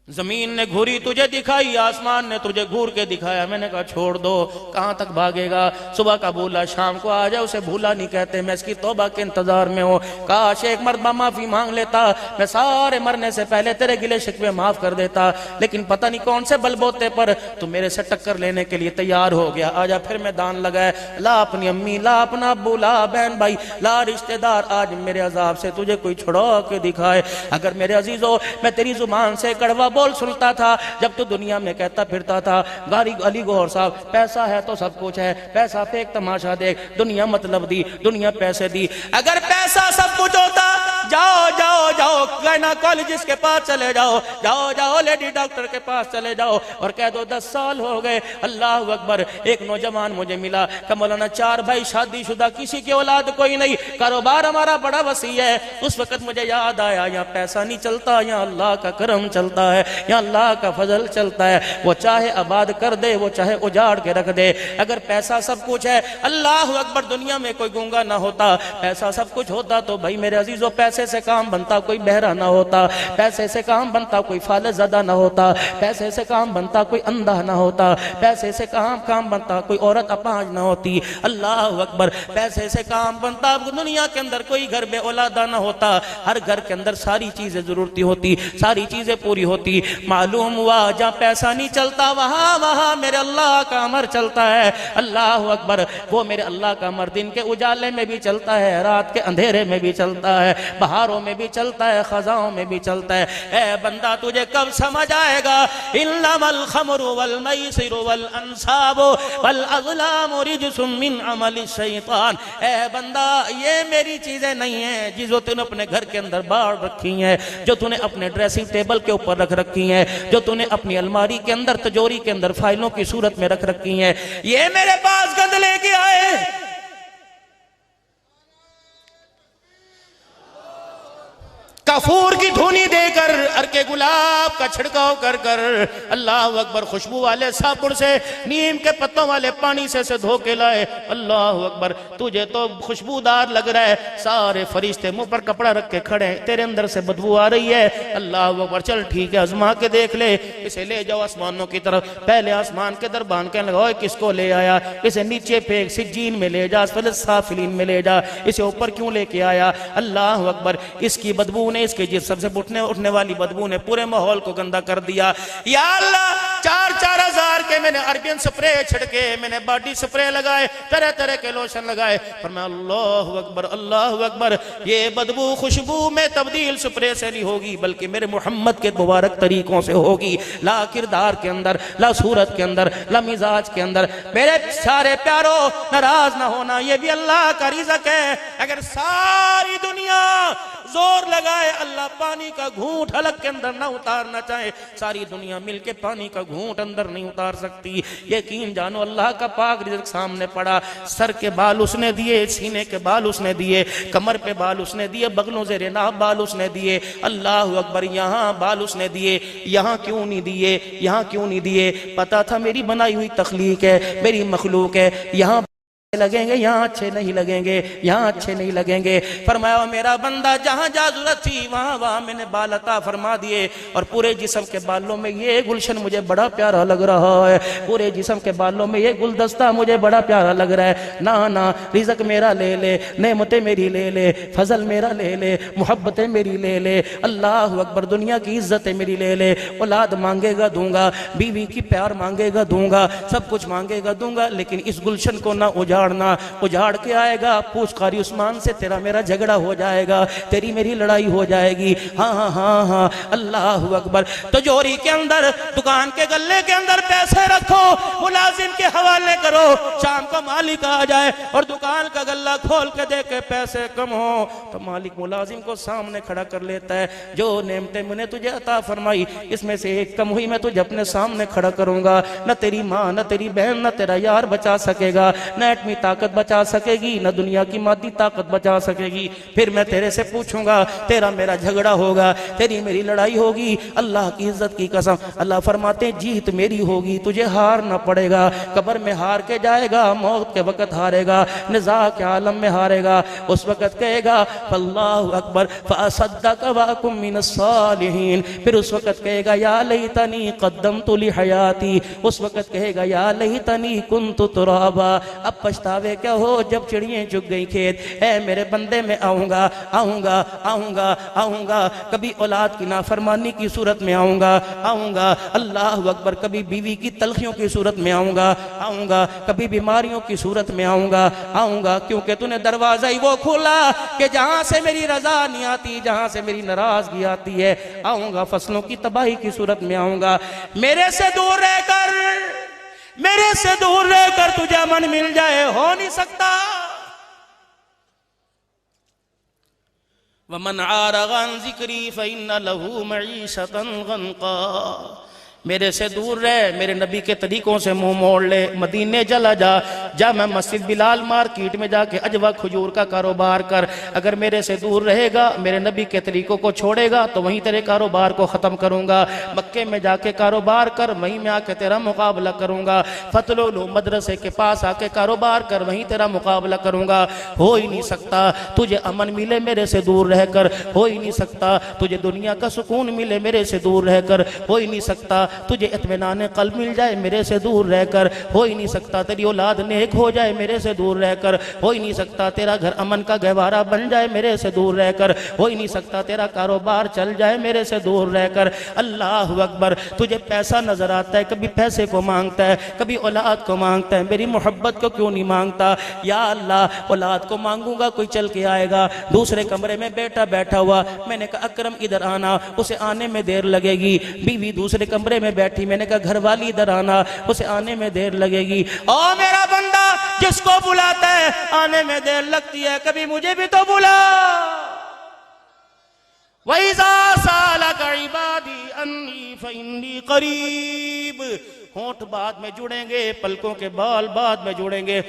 जमीन ने घूरी तुझे दिखाई, आसमान ने तुझे घूर के दिखाया। मैंने कहा छोड़ दो, कहां तक भागेगा। सुबह का भूला शाम को आ जाए, उसे भूला नहीं कहते। मैं इसकी तौबा के इंतजार में हूं। काश एक मरतबा माफी मांग लेता, मैं सारे मरने से पहले तेरे गिले शिकवे माफ कर देता। लेकिन पता नहीं कौन से बलबोते पर तू मेरे से टक्कर लेने के लिए तैयार हो गया। आजा फिर मैदान लगाए, ला अपनी अम्मी, ला अपना अब्बू, ला बहन भाई, ला रिश्तेदार। आज मेरे अजाब से तुझे कोई छुड़ा के दिखाए। अगर मेरे अजीजों मैं तेरी जुबान से कड़वा बोल सुनता था जब तू दुनिया में कहता फिरता था, गारी अली गौहर साहब, पैसा है तो सब कुछ है, पैसा फेंक तमाशा देख, दुनिया मतलब दी, दुनिया पैसे दी। अगर पैसा सब कुछ होता, जाओ जाओ जाओ गायनाकोलॉजिस्ट के पास चले जाओ, जाओ जाओ लेडी डॉक्टर के पास चले जाओ और कह दो 10 साल हो गए। अल्लाह अकबर। एक नौजवान मुझे मिला कि मौलाना 4 भाई शादीशुदा, किसी की औलाद कोई नहीं, कारोबार हमारा बड़ा वसी है। उस वक्त मुझे याद आया, यहाँ पैसा नहीं चलता, यहाँ अल्लाह का करम चलता है, यहाँ अल्लाह का फजल चलता है। वो चाहे आबाद कर दे, वो चाहे उजाड़ के रख दे। अगर पैसा सब कुछ है, अल्लाह अकबर, दुनिया में कोई गूंगा ना होता। पैसा सब कुछ होता तो भाई मेरे अजीजों पैसे से काम बनता, कोई बहरा ना होता। पैसे से काम बनता, कोई फालजदा ना होता। पैसे से काम बनता, कोई अंधा ना होता। पैसे से काम बनता, कोई औरत अपाहिज ना होती। अल्लाह अकबर। पैसे से काम बनता, दुनिया के अंदर कोई घर में औलादा ना होता। हर घर के अंदर सारी चीजें जरूरती होती, सारी चीजें पूरी होती। मालूम हुआ जहाँ पैसा नहीं चलता, वहां वहां मेरे अल्लाह का अमर चलता है। अल्लाह अकबर। वो मेरे अल्लाह का अमर दिन के उजाले में भी चलता है, रात के अंधेरे में भी चलता है, बहारों में भी चलता है, खजाओं में भी चलता है। ए बंदा तुझे कब समझ आएगा, इन्नमल खमरु वल मैसिरु वल अंसाबु वल अज़लामु रिज्सुम मिन अमलि शैतान। ए बंदा, ये मेरी चीजें नहीं है जिसको तूने अपने घर के अंदर बाढ़ रखी है, जो तूने अपने ड्रेसिंग टेबल के ऊपर रख रखी है, जो तूने अपनी अलमारी के अंदर, तिजोरी के अंदर फाइलों की सूरत में रख रखी है। ये मेरे पास गंद लेके आए। कफूर की धुनी देकर, अरके गुलाब का छिड़काव कर कर, अल्लाह अकबर, खुशबू वाले साबुन से, नीम के पत्तों वाले पानी से धो के लाए। अल्लाह अकबर। तुझे तो खुशबूदार लग रहा है, सारे फरिश्ते मुंह पर कपड़ा रख के खड़े, तेरे अंदर से बदबू आ रही है। अल्लाह अकबर। चल ठीक है, आजमा के देख ले, इसे ले जाओ आसमानों की तरफ। पहले आसमान के दर बांध के लगाओ, किसको ले आया, इसे नीचे फेंक, सिज्जीन में ले जा, साफिलीन में ले जा, इसे ऊपर क्यों लेके आया। अल्लाह अकबर। इसकी बदबू ने, इसके जिस्म से उठने वाली बदबू ने पूरे माहौल को गंदा कर दिया। या अल्लाह, 4-4 हजार के मैंने अरबियन स्प्रे छिड़के, मैंने बॉडी स्प्रे लगाए, तरह तरह के लोशन लगाए, पर मैं अल्लाह अकबर, अल्लाह अकबर। ये बदबू खुशबू में तब्दील स्प्रे से नहीं होगी, बल्कि मेरे मोहम्मद के मुबारक तरीकों से होगी। ला किरदार के अंदर, ला सूरत के अंदर, ला मिजाज के अंदर। मेरे सारे प्यारों, नाराज ना होना, ये भी अल्लाह का रिज़्क़ है। अगर सारी दुनिया जोर लगाए, अल्लाह पानी का घूंट हलक के अंदर ना उतारना चाहे, सारी दुनिया मिलके पानी का घूंट अंदर नहीं उतार सकती। यकीन जानो, अल्लाह का पाक रिज़्क़ सामने पड़ा। सर के बाल उसने दिए, सीने के बाल उसने दिए, कमर पे बाल उसने दिए, बगलों से रेनाब बाल उसने दिए। अल्लाह अकबर। यहाँ बाल उसने दिए, यहाँ क्यों नहीं दिए, यहाँ क्यों नहीं दिए। पता था मेरी बनाई हुई तख्लीक है, मेरी मखलूक है, यहाँ लगेंगे, यहाँ अच्छे नहीं लगेंगे, यहाँ अच्छे नहीं लगेंगे। फरमाया मेरा बंदा, जहाँ जहाँ जरूरत थी वहाँ वहाँ मैंने बाल अता फरमा दिए। और पूरे जिस्म के बालों में ये गुलशन मुझे बड़ा प्यारा लग रहा है, पूरे जिस्म के बालों में ये गुलदस्ता मुझे बड़ा प्यारा लग रहा है। ना ना, रिज़्क़ मेरा ले ले, नेमतें मेरी ले ले, फजल मेरा ले ले, मोहब्बतें मेरी ले ले। अल्लाह अकबर। दुनिया की इज्जतें मेरी ले ले, औलाद मांगेगा दूंगा, बीवी की प्यार मांगेगा दूंगा, सब कुछ मांगेगा दूंगा, लेकिन इस गुलशन को ना उजाड़ के आएगा। पूछ कारी उस्मान से, तेरा मेरा झगड़ा हो जाएगा, तेरी मेरी लड़ाई हो जाएगी। हाँ हाँ हाँ हाँ। अल्लाह अकबर। तिजोरी के अंदर, दुकान के गल्ले के अंदर पैसे रखो, मुलाजिम के हवाले करो, शाम को मालिक आ जाए और दुकान का गल्ला खोल के देखे पैसे कम हो तो मालिक मुलाजिम को सामने खड़ा कर लेता है। जो नेमतें मैंने तुझे अता फरमाई, इसमें से एक कम हुई, मैं तुझे अपने सामने खड़ा करूंगा। न तेरी माँ, न तेरी बहन, न तेरा यार बचा सकेगा, न एटमी ताकत बचा सकेगी, न दुनिया की मादी ताकत बचा सकेगी। फिर मैं तेरे से पूछूंगा, तेरा मेरा झगड़ा होगा, तेरी मेरी लड़ाई होगी। अल्लाह की इज्जत की कसम, अल्लाह फरमाते जीत मेरी होगी, तुझे हारना पड़ेगा। कब्र में हार हार के जाएगा, मौत के वक़्त हारेगा, निज़ा के आलम में हारेगा, उस वक़्त कहेगा अल्लाहु अकबर फअसद्दक़ व कुम मिनस सालिहीन। फिर उस वक़्त कहेगा या लैतनी क़द्दमतु ली हयाती। उस वक़्त कहेगा या लैतनी कुन्तु तुराबा। अब पछतावे क्या हो जब चिड़ियाँ चुग गई खेत। ऐ मेरे बंदे में आऊँगा आऊँगा आऊँगा आऊँगा, कभी औलाद की नाफरमानी की सूरत में आऊँगा आऊँगा, अल्लाह अकबर, कभी बीवी की तलखियों की सूरत में आऊँगा आऊँगा, कभी बीमारियों की सूरत में आऊँगा आऊँगा, क्योंकि तूने दरवाज़ा ही वो खोला कि जहाँ से मेरी रज़ा नहीं आती, जहाँ से मेरी नाराज़गी आती है आऊँगा, फसलों की तबाही की सूरत में आऊँगा। मेरे से दूर रहकर, मेरे से दूर रहकर तुझे अमन मिल जाए, हो नहीं सकता। वमन आरग़ अन ज़िक्री फ़इन्न लहू मईशतन ज़न्क़ा। मेरे से दूर रह, मेरे नबी के तरीकों से मुंह मोड़ ले, मदीने चला जा, जा मैं मस्जिद बिलाल मार्केट में जाके अजवा खजूर का कारोबार कर। अगर मेरे से दूर रहेगा, मेरे नबी के तरीकों को छोड़ेगा तो वहीं तेरे कारोबार को ख़त्म करूँगा। मक्के में जाके कारोबार कर, वहीं में आके तेरा मुकाबला करूँगा। फतलुल मदरसे के पास आके कारोबार कर, वहीं तेरा मुकाबला करूँगा। हो ही नहीं सकता तुझे अमन मिले मेरे से दूर रहकर, हो ही नहीं सकता तुझे दुनिया का सुकून मिले मेरे से दूर रहकर, हो ही नहीं सकता तुझे इत्मीनान क़ल्ब मिल जाए मेरे से दूर रहकर, हो ही नहीं सकता तेरी औलाद नेक हो जाए मेरे से दूर रहकर, हो ही नहीं सकता तेरा घर अमन का गहवारा बन जाए मेरे से दूर रहकर, हो ही नहीं सकता तेरा कारोबार चल जाए मेरे से दूर रहकर। अल्लाह अकबर, तुझे पैसा नजर आता है, कभी पैसे को मांगता है, कभी औलाद को मांगता है, मेरी मोहब्बत को क्यों नहीं मांगता। या अल्लाह, औलाद को मांगूंगा कोई चल के आएगा, दूसरे कमरे में बेटा बैठा हुआ, मैंने कहा अकरम इधर आना, उसे आने में देर लगेगी। बीवी दूसरे कमरे में बैठी, मैंने कहा घरवाली इधर आना, उसे आने में देर लगेगी। ओ मेरा बंदा, जिसको बुलाता है आने में देर लगती है, कभी मुझे भी तो बुला। वइज़ा सालक इबादी अन्नी फइन्नी करीब। होंठ बाद में जुड़ेंगे, पलकों के बाल बाद में जुड़ेंगे,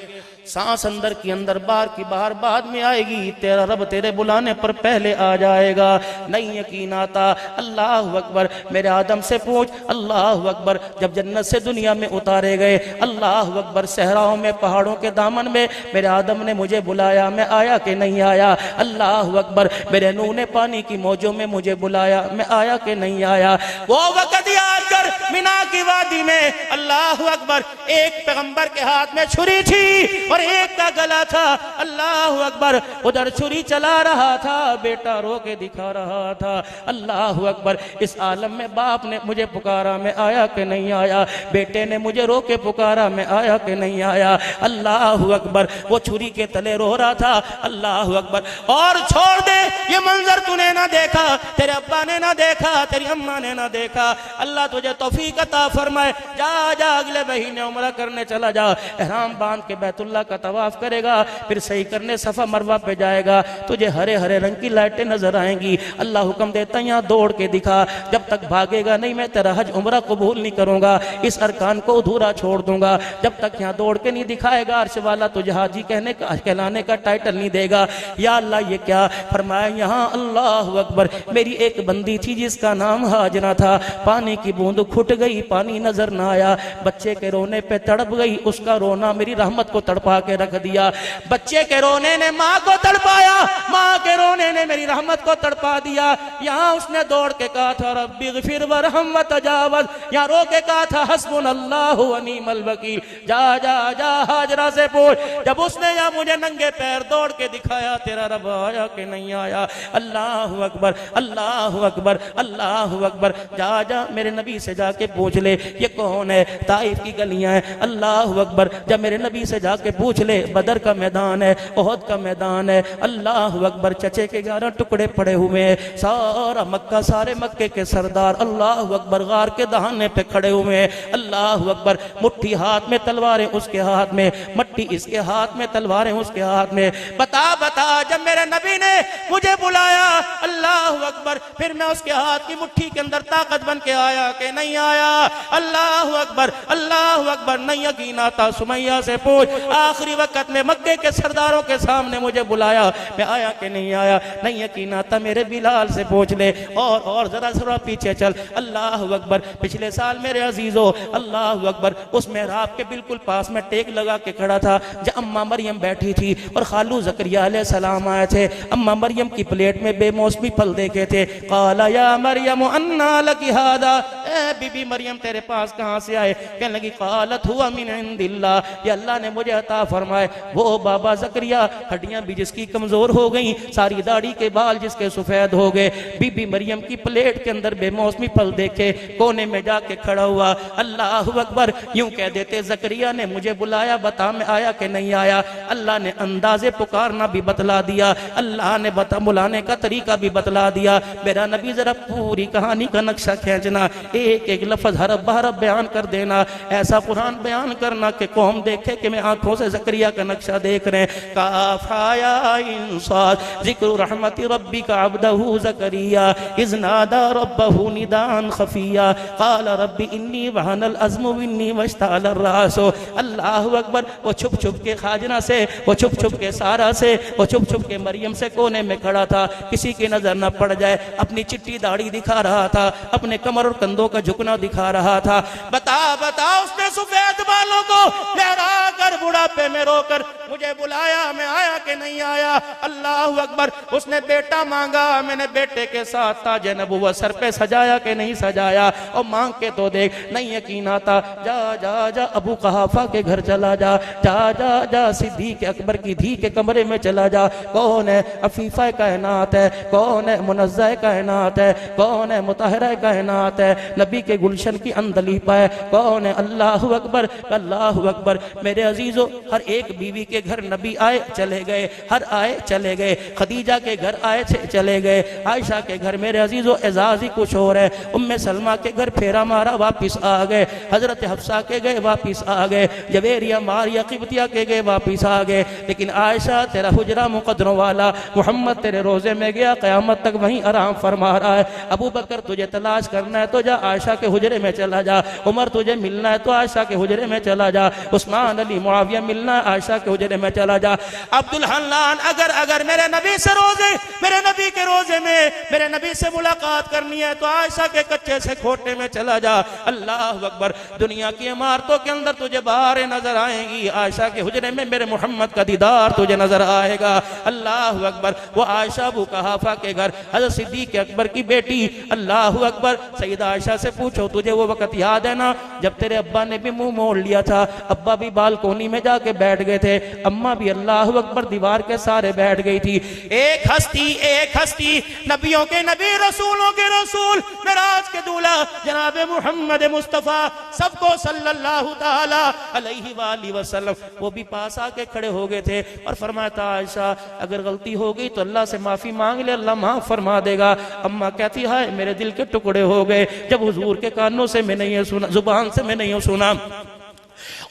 सांस अंदर की अंदर, बाहर की बाहर बाद में आएगी। तेरा रब तेरे बुलाने पर पहले आ जाएगा, नहीं यकीन आता। अल्लाह अकबर, मेरे आदम से पूछ, अल्लाह अकबर, जब जन्नत से दुनिया में उतारे गए, अल्लाह अकबर, सहराओं में, पहाड़ों के दामन में मेरे आदम ने मुझे बुलाया, मैं आया कि नहीं आया। अल्लाह अकबर, मेरे नूह ने पानी की मौजों में मुझे बुलाया, मैं आया कि नहीं आया। वो वक़्त याद कर, मिना की वादी में, अल्लाह अकबर, एक पैगंबर के हाथ में छुरी थी और एक का गला था। अल्लाह अकबर, उधर छुरी चला रहा था, बेटा रो के दिखा रहा था। अल्लाह अकबर, इस आलम में बाप ने मुझे पुकारा, मैं आया कि नहीं आया। बेटे ने मुझे रो के पुकारा, मैं आया कि नहीं आया। अल्लाह अकबर, वो छुरी के तले रो रहा था। अल्लाह अकबर, और छोड़ दे, ये मंजर तूने ना देखा, तेरे अब्बा ने ना देखा, तेरी अम्मा ने ना देखा। अल्लाह तुझे तौफीक अता फरमाए, जा जा अगले महीने उम्रा करने चला जा, एहराम बांध के बैतुल्लाह का तवाफ करेगा, फिर सही करने सफा मरवा पे जाएगा, तुझे हरे हरे रंग की लाइटें नजर आएंगी। अल्लाह हुक्म देता यहाँ दौड़ के दिखा, जब तक भागेगा नहीं मैं तेरा हज उम्रा कबूल नहीं करूंगा, इस अरकान को अधूरा छोड़ दूंगा। जब तक यहाँ दौड़ के नहीं दिखाएगा, अर्श वाला तुझे हाजी कहलाने का टाइटल नहीं देगा। या अल्लाह, ये क्या फरमाया यहाँ। अल्लाह अकबर, मेरी एक बंदी थी जिसका नाम हाजना था, पानी की बूंद खुट गई, पानी नजर ना आया, बच्चे के रोने पे तड़प गई, उसका रोना मेरी रहमत को तड़पा के रख दिया। बच्चे के रोने ने माँ को तड़पाया, माँ के रोने ने मेरी रहमत को तड़पा दिया। यहाँ उसने दौड़ के कहा था रब्बी ग़फिर वरहम व तजावज़, यहाँ रो के कहा था हस्बुनल्लाहु व निअमल वकील। जा जा जा हाजरा से पूछ, जब उसने यहाँ मुझे नंगे पैर दौड़ के दिखाया, तेरा रब आया कि नहीं आया। अल्लाह अकबर, अल्लाह अकबर, अल्लाह अकबर, जा जा मेरे नबी से जाके पूछ ले ये कौन है, ताइफ की गलियां हैं। अल्लाह अकबर, जब मेरे नबी से जाके पूछ ले, बदर का मैदान है, ओहद का मैदान है। अल्लाह अकबर, चचे के 11 टुकड़े पड़े हुए हैं, सारा मक्का, सारे मक्के के सरदार अल्लाह अकबर गार के दहाने पे खड़े हुए हैं। अल्लाह अकबर, मुट्ठी हाथ में, तलवारें उसके हाथ में, मट्टी इसके हाथ में, तलवारें उसके हाथ में। बता बता, जब मेरे नबी ने मुझे बुलाया, अल्लाह अकबर, फिर मैं उसके हाथ की मुट्ठी के अंदर ताकत बन के आया कि नहीं आया। अल्लाह अल्लाह अकबर, अल्लाह अकबर। नहीं यकीन आता, सुमैया से पूछ। आखिरी वक्त में मक्के के सरदारों के सामने मुझे बुलाया, मैं आया कि नहीं आया, नहीं यकीन आता, मेरे बिलाल से पूछ ले। और जरा पीछे चल। अल्लाह अकबर। पिछले साल मेरे अजीजों, अल्लाह अकबर, उस मेहराब के बिल्कुल पास में टेक लगा के खड़ा था, जब अम्मा मरियम बैठी थी और खालू ज़करिया अलैहिस्सलाम आए थे। अम्मा मरियम की प्लेट में बेमौसमी फल देखे थे। क़ाला या मरियम अन्ना लकी हादा, ए बीबी मरियम तेरे पास कहाँ से आए? कहने लगी क़ालत हुआ मिन इंदिल्लाह, ये अल्लाह ने मुझे अता फरमाए। वो बाबा ज़करिया, हड्डियां भी जिसकी कमजोर हो गई, सारी दाढ़ी के बाल जिसके सफेद हो गए, बीबी मरियम की प्लेट के अंदर बेमौसमी फल देखे, कोने में जाके खड़ा हुआ। अल्लाह अकबर। यूं कह देते ज़करिया ने मुझे बुलाया, बता मैं आया कि नहीं आया। अल्लाह ने अंदाजे पुकारना भी बतला दिया, अल्लाह ने बुलाने का तरीका भी बतला दिया। मेरा नबी जरा पूरी कहानी का नक्शा खींचना, एक एक लफ्ज हरफ बहरफ बयान कर देना, ऐसा कुरान बयान करना कि कौम देखे कि मैं आंखों से ज़करिया का नक्शा देख रहे हैं। काफाया इंसान जिक्र रहमति रब्बिका अब्दहू ज़करिया इज़ नादा रब्बहू निदान खफिया क़ाल रब्बी इन्नी वहनल अज़्मु मिन्नी वश्तअल अर्रासु। अल्लाह अकबर। वो छुप छुप के खाजना से, वो छुप छुप के सारा से, वो छुप छुप के मरियम से कोने में खड़ा था, किसी की नजर न पड़ जाए। अपनी चिट्टी दाढ़ी दिखा रहा था, अपने कमर और कंधों का झुकना दिखा रहा था। बता उसने सफेद बालों को लहरा कर बुढ़ापे में रोकर मुझे बुलाया, मैं आया कि नहीं आया। अल्लाह अकबर। उसने बेटा मांगा, मैंने बेटे के साथ ताज नबुव्वत सर पे सजाया कि नहीं सजाया। और मांग के तो देख, नहीं यकीन आता। जा जा जा अबू कहाफा के घर चला जा, जा जा जा सिद्दीक अकबर की धी के कमरे में चला जा। कौन है? अफीफा कायनात है। कौन है? मुनज़्ज़ा कायनात है। कौन है? मुतहरा कायनात है। नबी के गुलशन की अंदलीपा है। कौन है? अल्लाह अकबर, अल्लाह अकबर। मेरे अजीजों, हर एक बीवी के घर नबी आए चले गए, हर आए चले गए। खदीजा के घर आए चले गए, आयशा के घर मेरे अजीजों एजाज ही कुछ और है। उम्मे सलमा के घर फेरा मारा वापिस आ गए, हजरत हफ्सा के गए वापिस आ गए, जवेरिया मारिया किबतिया के गए वापिस आ गए। लेकिन आयशा तेरा हुजरा मुकद्दरों वाला मोहम्मद तेरे रोजे में गया, क़यामत तक वहीं आराम फरमा रहा है। अबू बकर तुझे तलाश करना है तो जा आयशा के हुजरे में चला जा। उमर तुझे मिलना है तो आयशा के हुजरे में चला जा। उस्मान अली मुआविया मिलना है आयशा के हुजरे में चला जा। अब्दुल हन्नान अगर मेरे नबी से रोजे, मेरे नबी के रोजे में मेरे नबी से मुलाकात करनी है तो आयशा के कच्चे से खोटे में चला जा। अल्लाह अकबर। दुनिया की इमारतों के अंदर तुझे बाहर नजर आएंगी, आयशा के हुजरे में मेरे मोहम्मद का दीदार तुझे नजर आएगा। अल्लाह अकबर। वो आयशा अबू कहाफा के घर, हज़रत सिद्दीक अकबर की बेटी। अल्लाह अकबर। सईदा आयशा से पूछो तुझे वो वक्त याद है ना जब तेरे अब्बा ने भी मुंह मोड़ लिया था? अब्बा भी बालकोनी में जाके बैठ गए थे, अम्मा भी अल्लाह अकबर दीवार के सारे बैठ गई थी। एक हस्ती नबियों के नबी, रसूलों के रसूल, मेराज के दूल्हा जनाब मोहम्मद मुस्तफ़ा सबको सल्लल्लाहु ताला अलैहि वाली वसल्लम, वो भी पास आके खड़े हो गए थे और फरमाया था आयशा अगर गलती हो गई तो अल्लाह से माफी मांग ले, अल्लाह माफ फरमा देगा। अम्मा कहती है मेरे दिल के टुकड़े हो गए जब हुजूर के कानों से मैंने ये सुना, जुबान से मैंने ये सुना।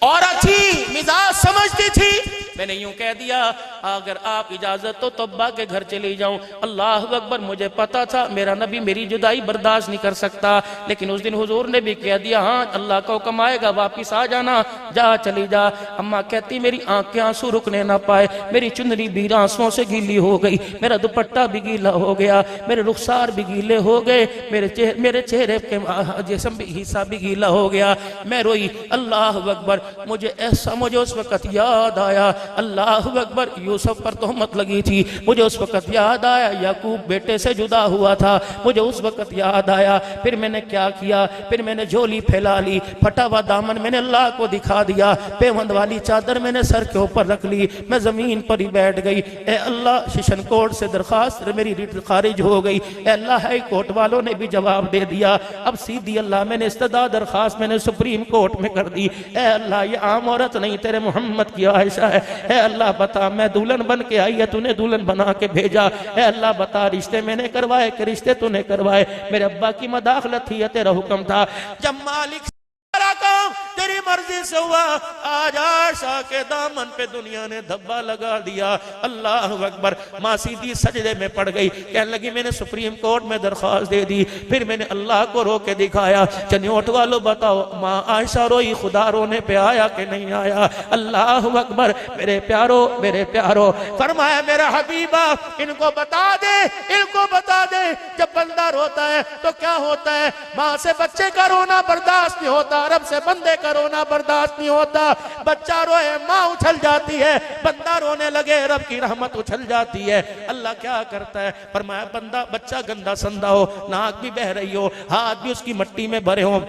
और अच्छी मिजाज समझती थी, मैंने यूं कह दिया अगर आप इजाजत तो तब्बा के घर चली जाऊं। अल्लाह अकबर। मुझे पता था मेरा नबी मेरी जुदाई बर्दाश्त नहीं कर सकता, लेकिन उस दिन हुजूर ने भी कह दिया हाँ अल्लाह का हुक्म आएगा वापिस आ जाना, जा चली जा। अम्मा कहती मेरी आंखें आंसू रुकने ना पाए, मेरी चुनरी भी आंसुओं से गीली हो गई, मेरा दुपट्टा भी गीला हो गया, मेरे रुखसार भी गीले हो गए, मेरे चेहरे के जिस्म भी हिस्सा भी गीला हो गया। मैं रोई। अल्लाह अकबर। मुझे उस वक्त याद आया, अल्लाह अकबर, यूसुफ पर तोहमत लगी थी, मुझे उस वक्त याद आया याकूब बेटे से जुदा हुआ था, मुझे उस वक्त याद आया। फिर मैंने क्या किया, फिर मैंने झोली फैला ली, फटा हुआ दामन मैंने अल्लाह को दिखा दिया, पेवंद वाली चादर मैंने सर के ऊपर रख ली, मैं जमीन पर ही बैठ गई। ए अल्लाह, शिशन कोर्ट से दरखास्त मेरी रिट खारिज हो गई। ए अल्लाह, हाई कोर्ट वालों ने भी जवाब दे दिया, अब सीधी अल्लाह मैंने इस्तदा दरखास्त मैंने सुप्रीम कोर्ट में कर दी। ए अल्लाह, ये आम औरत नहीं तेरे मोहम्मद की आयशा है। ए अल्लाह बता, मैं दुल्हन बन के आई है, तूने दुल्हन बना के भेजा। ए अल्लाह बता, रिश्ते मैंने करवाए कि रिश्ते तूने करवाए? मेरे अब्बा की मदाखलत थी या तेरा हुक्म था? जब मालिक तेरी मर्जी से हुआ। आज आशा के दामन पे दुनिया ने धब्बा लगा दिया। अल्लाह अकबर। माँ सीधी सजदे में पड़ गई, कहने लगी मैंने सुप्रीम कोर्ट में दरख्वास्त दे दी, फिर मैंने अल्लाह को रो के दिखाया। चनियोट वालों बताओ, माँ आयशा रोई, खुदा रोने पे आया कि नहीं आया? अल्लाह अकबर। मेरे प्यारो फरमाया मेरा हबीबा इनको बता दे, इनको बता दे, जब बंदा रोता है तो क्या होता है? माँ से बच्चे का रोना बर्दाश्त नहीं होता, रब से बंदे का रोना बर्दाश्त नहीं होता। बच्चा रोए माँ उछल जाती है, बंदा रोने लगे रब की रहमत उछल जाती है। अल्लाह क्या करता है? फरमाया बंदा बच्चा गंदा संदा हो, नाक भी बह रही हो, हाथ भी उसकी मट्टी में भरे हो,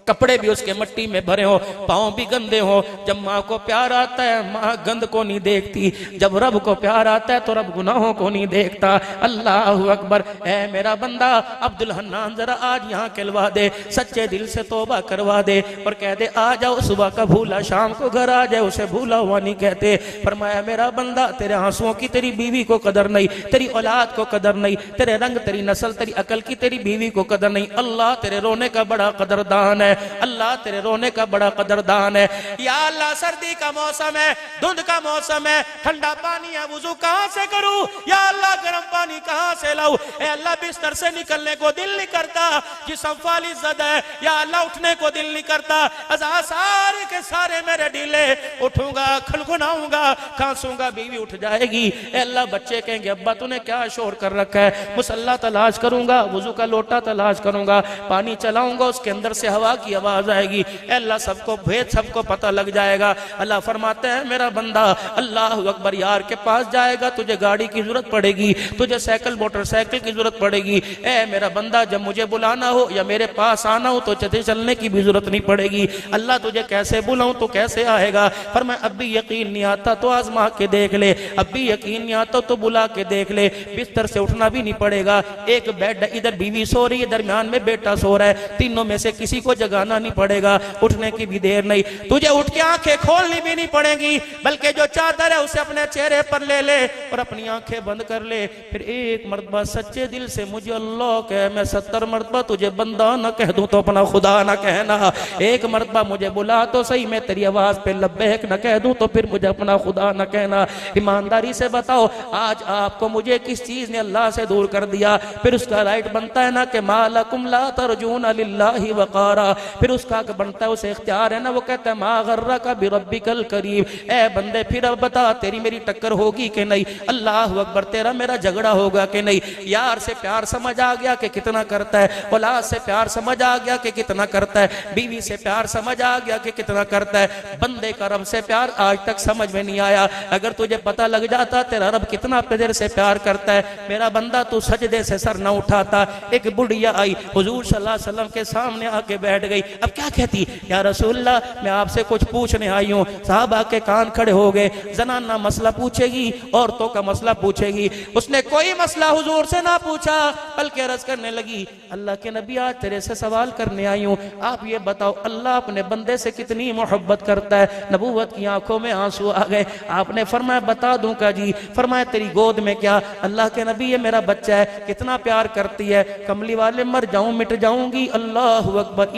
कपड़े भी उसके मट्टी में भरे हो, पाँव भी गंदे हो। जब माँ को प्यार आता है माँ गंद को नहीं देखती, जब रब को प्यार आता है तो रब गुनाहों को नहीं देखता। अल्लाह अकबर। ऐ मेरा बंदा अब्दुल हन्नान जरा आज यहाँ कहलवा दे, सच्चे दिल से तौबा करवा दे और कह दे आ जाओ सुबह का भूला शाम को घर आ जाए, उसे भूला हुआ नहीं कहते। फरमाया मेरा बंदा तेरे आंसुओं की तेरी बीवी को कदर नहीं, तेरी औलाद को कदर नहीं, तेरे रंग तेरी नस्ल तेरी अकल की तेरी बीवी को कदर नहीं। अल्लाह तेरे रोने का बड़ा कदरदान है, अल्लाह तेरे रोने का बड़ा कदरदान है। या अल्लाह सर्दी का मौसम है, धुंध का मौसम है, ठंडा पानी है, वुजू कहां से करूं? या अल्लाह गर्म पानी कहां से लाऊं? ए अल्लाह बिस्तर से निकलने को दिल नहीं करता, जिस्म फाली ज़द है। या अल्लाह उठने को दिल नहीं करता, अज़ा सारे के सारे मेरे ढीले, उठूंगा खनखनाऊंगा खांसूंगा बीवी उठ जाएगी। ए अल्लाह बच्चे कहेंगे अब्बा तूने क्या शोर कर रखा है? मुसल्ला तलाश करूंगा, वुजू का लोटा तलाश करूंगा, पानी चलाऊंगा, उसके अंदर से हवा की आवाज आएगी। अल्लाह सबको भेद सबको पता लग जाएगा। अल्लाह फरमाते हैं मेरा बंदा अल्लाह अकबर यार के पास जाएगा, तुझे गाड़ी की जरूरत पड़ेगी, तुझे साइकिल मोटरसाइकिल की जरूरत पड़ेगी। ए मेरा बंदा जब मुझे बुलाना हो या मेरे पास आना हो तो चलने की भी जरूरत नहीं पड़ेगी। अल्लाह तुझे कैसे बुलाऊं तो कैसे आएगा? पर मैं अब भी यकीन नहीं आता तो आजमा के देख ले, अब भी यकीन नहीं आता तो बुला के देख ले। बिस्तर से उठना भी नहीं पड़ेगा, एक बेड इधर बीवी सो रही है, दरमियान में बेटा सो रहा है, तीनों में से किसी को जगाना नहीं पड़ेगा, उठने की भी देर नहीं। तुझे उठ के आंखें खोलनी भी नहीं पड़ेगी, बल्कि जो चादर है उसे अपने चेहरे पर ले ले और अपनी आंखें बंद कर ले। फिर एक मर्तबा सच्चे दिल से मुझे अल्लाह कह, मैं 70 मर्तबा तुझे बंदा न कह दूं तो अपना खुदा न कहना। एक मर्तबा मुझे बुला तो सही, मैं तेरी आवाज पे लब्बैक न कह दूं तो फिर मुझे अपना खुदा न कहना। ईमानदारी से बताओ आज आपको मुझे किस चीज ने अल्लाह से दूर कर दिया? फिर उसका राइट बनता है ना कि मालकुम ला तरजूना लिल्लाहि वक़ारा, फिर उसका बनता है उसे इख्तियार है ना, वो कहता है मा गर्रा का बिरब्बिकल करीम। ए बंदे फिर अब बता तेरी मेरी टक्कर होगी कि नहीं? अल्लाह अकबर। तेरा मेरा झगड़ा होगा कि नहीं? यार से प्यार समझ आ गया कि कितना करता है, औलाद से प्यार समझ आ गया कि कितना करता है, बीवी से प्यार समझ आ गया कि कितना करता है। बंदे का रब से प्यार आज तक समझ में नहीं आया। अगर तुझे पता लग जाता तेरा रब कितना तेरे से प्यार करता है मेरा बंदा तू सजदे से सर न उठाता। एक बुढ़िया आई हुजूर सल्लल्लाहु अलैहि वसल्लम के सामने आके बैठ गई। अब क्या कहती? या रसूलल्लाह मैं आपसे कुछ पूछने आई हूँ। साहबा के कान खड़े हो गए। जनाना मसला पूछेगी, औरतों का मसला पूछेगी। उसने कोई मसला हुजूर से ना पूछा बल्कि अर्ज करने लगी अल्लाह के नबी आज तेरे से सवाल करने आई हूँ, आप ये बताओ अल्लाह अपने बंदे से कितनी मोहब्बत करता है? नबूवत की आंखों में आंसू आ गए। आपने फरमाया बता दूं का जी? फरमाया तेरी गोद में क्या? अल्लाह के नबी ये मेरा बच्चा है, कितना प्यार करती है, कमली वाले मर जाऊं मिट जाऊंगी। अल्लाह अकबर।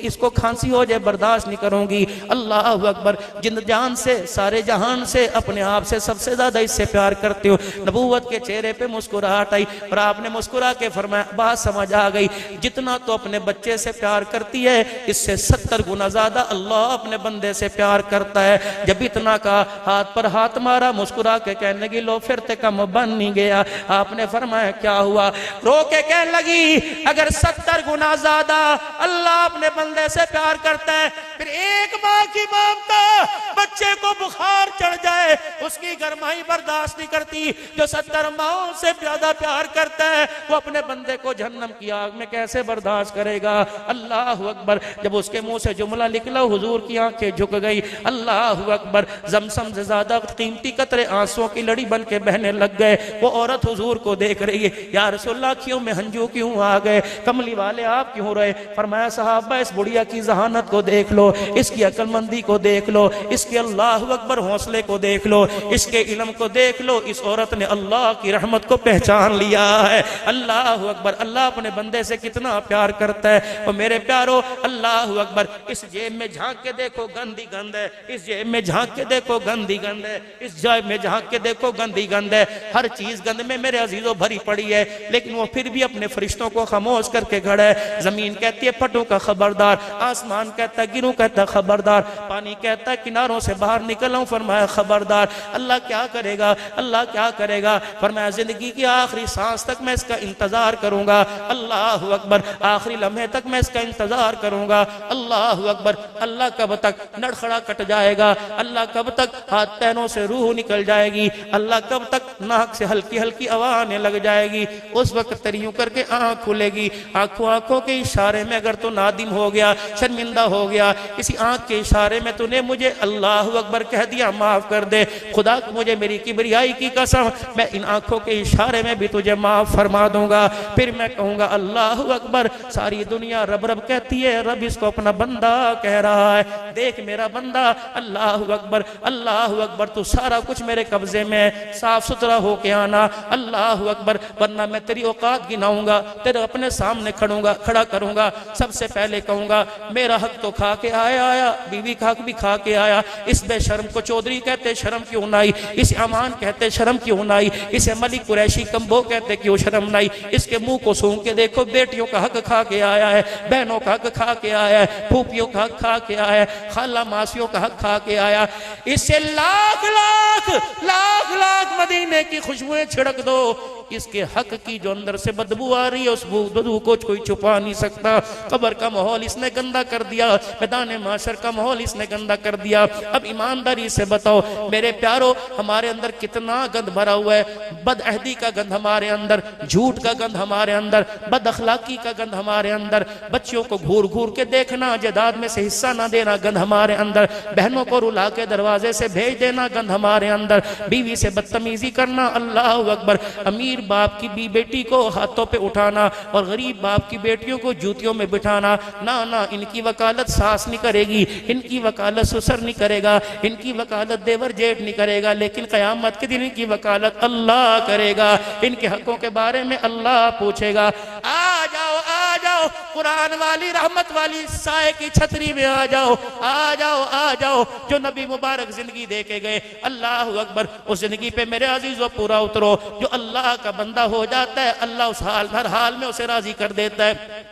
इसको खांसी हो जाए बर्दाश्त नहीं करूंगी। अल्लाह अकबर। जिंद जान से सारे जहान से अपने आप से सबसे ज्यादा इससे प्यार करते हो। नबूवत के चेहरे पे मुस्कुराहट आई और आपने मुस्कुरा के फरमाया बात समझ आ गई, जितना तो अपने बच्चे से प्यार करती है इससे 70 गुना ज्यादा अल्लाह अपने बंदे से प्यार करता है। जब इतना का हाथ पर हाथ मारा, मुस्कुरा के कहने लगी लो फिर ते कम बन नहीं गया। आपने फरमाया क्या हुआ? रो के कहने लगी अगर 70 गुना ज्यादा अल्लाह अपने बंदे से प्यार करता है, फिर एक माँ की ममता बच्चे को बुखार चढ़ जाए उसकी गरमाई बर्दाश्त नहीं करती। जो 70 माओं से ज्यादा प्यार करता है वो अपने बंदे को जहन्नम की आग में कैसे बर्दाश्त करेगा? अल्लाह अकबर। जब उसके मुंह से जुमला निकला हुजूर की आंखें झुक गई। अल्लाह अकबर। जमसम से ज्यादा कीमती कतरे आंसुओं की लड़ी बन के बहने लग गए। वो औरत हुजूर को देख रही है। या रसूलल्लाह अखियों में हंजू क्यों आ गए? कमली वाले आप क्यों रहे? फरमाया सहाबा इस बुढ़िया की जहानत को देख लो, इसकी अक्लमंदी को देख लो। इसके अल्लाह अकबर हौसले को देख लो, इसके इल्म को देख लो। इस औरत ने अल्लाह की रहमत को पहचान लिया है। अल्लाह अकबर, अल्लाह अपने बंदे से कितना प्यार करता है। और मेरे प्यारो, अल्लाह अकबर, इस जेब में झांक के देखो गंदी गंद है, इस जेब में झांक के देखो गंदी गंद है, इस जेब में झांक के देखो गंदी गंद है। हर चीज गंद में मेरे अजीजों भरी पड़ी है, लेकिन वो फिर भी अपने फरिश्तों को खामोश करके खड़ा है। जमीन कहती है फटू का खबरदार, आसमान कहता है गिरूं कहता है खबरदार, पानी कहता है किनारों से बाहर निकल आऊं, फरमाया खबरदार। अल्लाह क्या करेगा, अल्लाह क्या करेगा? फरमाया जिंदगी की आखिरी सांस तक मैं इसका इंतजार करूंगा। अल्लाह अकबर, आखिरी लम्हे तक मैं इसका इंतजार करूंगा। अल्लाह अकबर, अल्लाह कब तक नड़खड़ा कट जाएगा? अल्लाह कब तक हाथ पैरों से रूह निकल जाएगी? अल्लाह कब तक नाक से हल्की हल्की आवाज आने लग जाएगी? उस वक्त तेरी यूं करके आंख खुलेगी, आंखों आंखों के इशारे में अगर तू नादिम हो गया, शर्मिंदा हो गया, किसी आंख के इशारे में तूने मुझे अल्लाह अकबर कह दिया, माफ कर दे खुदा, मुझे मेरी किबरियाई की कसम, मैं इन आंखों के इशारे में भी तुझे माफ फरमा दूंगा। फिर मैं कहूंगा अल्लाह अकबर। सारी दुनिया रब रब कहती है, रब इसको अपना बंदा कह रहा है। देख मेरा बंदा, अल्लाह अकबर, अल्लाह अकबर, तू सारा कुछ मेरे कब्जे में, साफ सुथरा होके आना। अल्लाह अकबर, वरना मैं तेरी औकात गिनाऊंगा, तेरे अपने सामने खड़ा करूंगा। सबसे पहले कहूंगा मेरा हक तो खा के आया, बीवी का हक भी खा के आया। इस बेशर्म को चौधरी कहते शर्म क्यों नाई, इसे अमान कहते शर्म क्यों नाई, इसे मलिक कुरैशी कम्बो कहते क्यों शर्म नाई। इसके मुंह को सूंघ के देखो, बेटियों का हक खा के आया है, बहनों का हक खा के आया है, फूफियों का हक खा के आया है, खाला मासियों का हक खा के आया। इससे लाख लाख लाख लाख मदीने की खुशबुएं छिड़क दो, इसके हक की जो अंदर से बदबू आ रही है, उस बदबू को कोई छुपा नहीं सकता। कब्र का माहौल इसने गंदा कर दिया, मैदान माशर का माहौल इसने गंदा कर दिया। अब ईमानदारी से बताओ मेरे प्यारो, हमारे अंदर कितना गंद भरा हुआ है। बदअहदी का गंद हमारे अंदर, झूठ का गंद हमारे अंदर, बद अखलाकी का गंद हमारे अंदर, बच्चियों को घूर घूर के देखना, जायदाद में से हिस्सा ना देना गंद हमारे अंदर, बहनों को रुला के दरवाजे से भेज देना गंद हमारे अंदर, बीवी से बदतमीजी करना। अल्लाह अकबर, अमीर बाप की बेटी को हाथों पे उठाना और गरीब बाप की बेटियों को जूतियों में बिठाना। ना ना, इनकी वकालत सास नहीं करेगी, इनकी वकालत ससुर नहीं करेगा, इनकी वकालत देवर जेठ नहीं करेगा, लेकिन क़यामत के दिन इनकी वकालत अल्लाह करेगा। इनके हकों के बारे में अल्लाह पूछेगा। आ जाओ कुरान वाली रहमत वाली साए की छतरी में आ जाओ, आ जाओ, आ जाओ। जो नबी मुबारक जिंदगी दे के गए, अल्लाह अकबर, उस जिंदगी पे मेरे अजीजों पूरा उतरो। जो अल्लाह का बंदा हो जाता है, अल्लाह उस हाल हर हाल में उसे राजी कर देता है।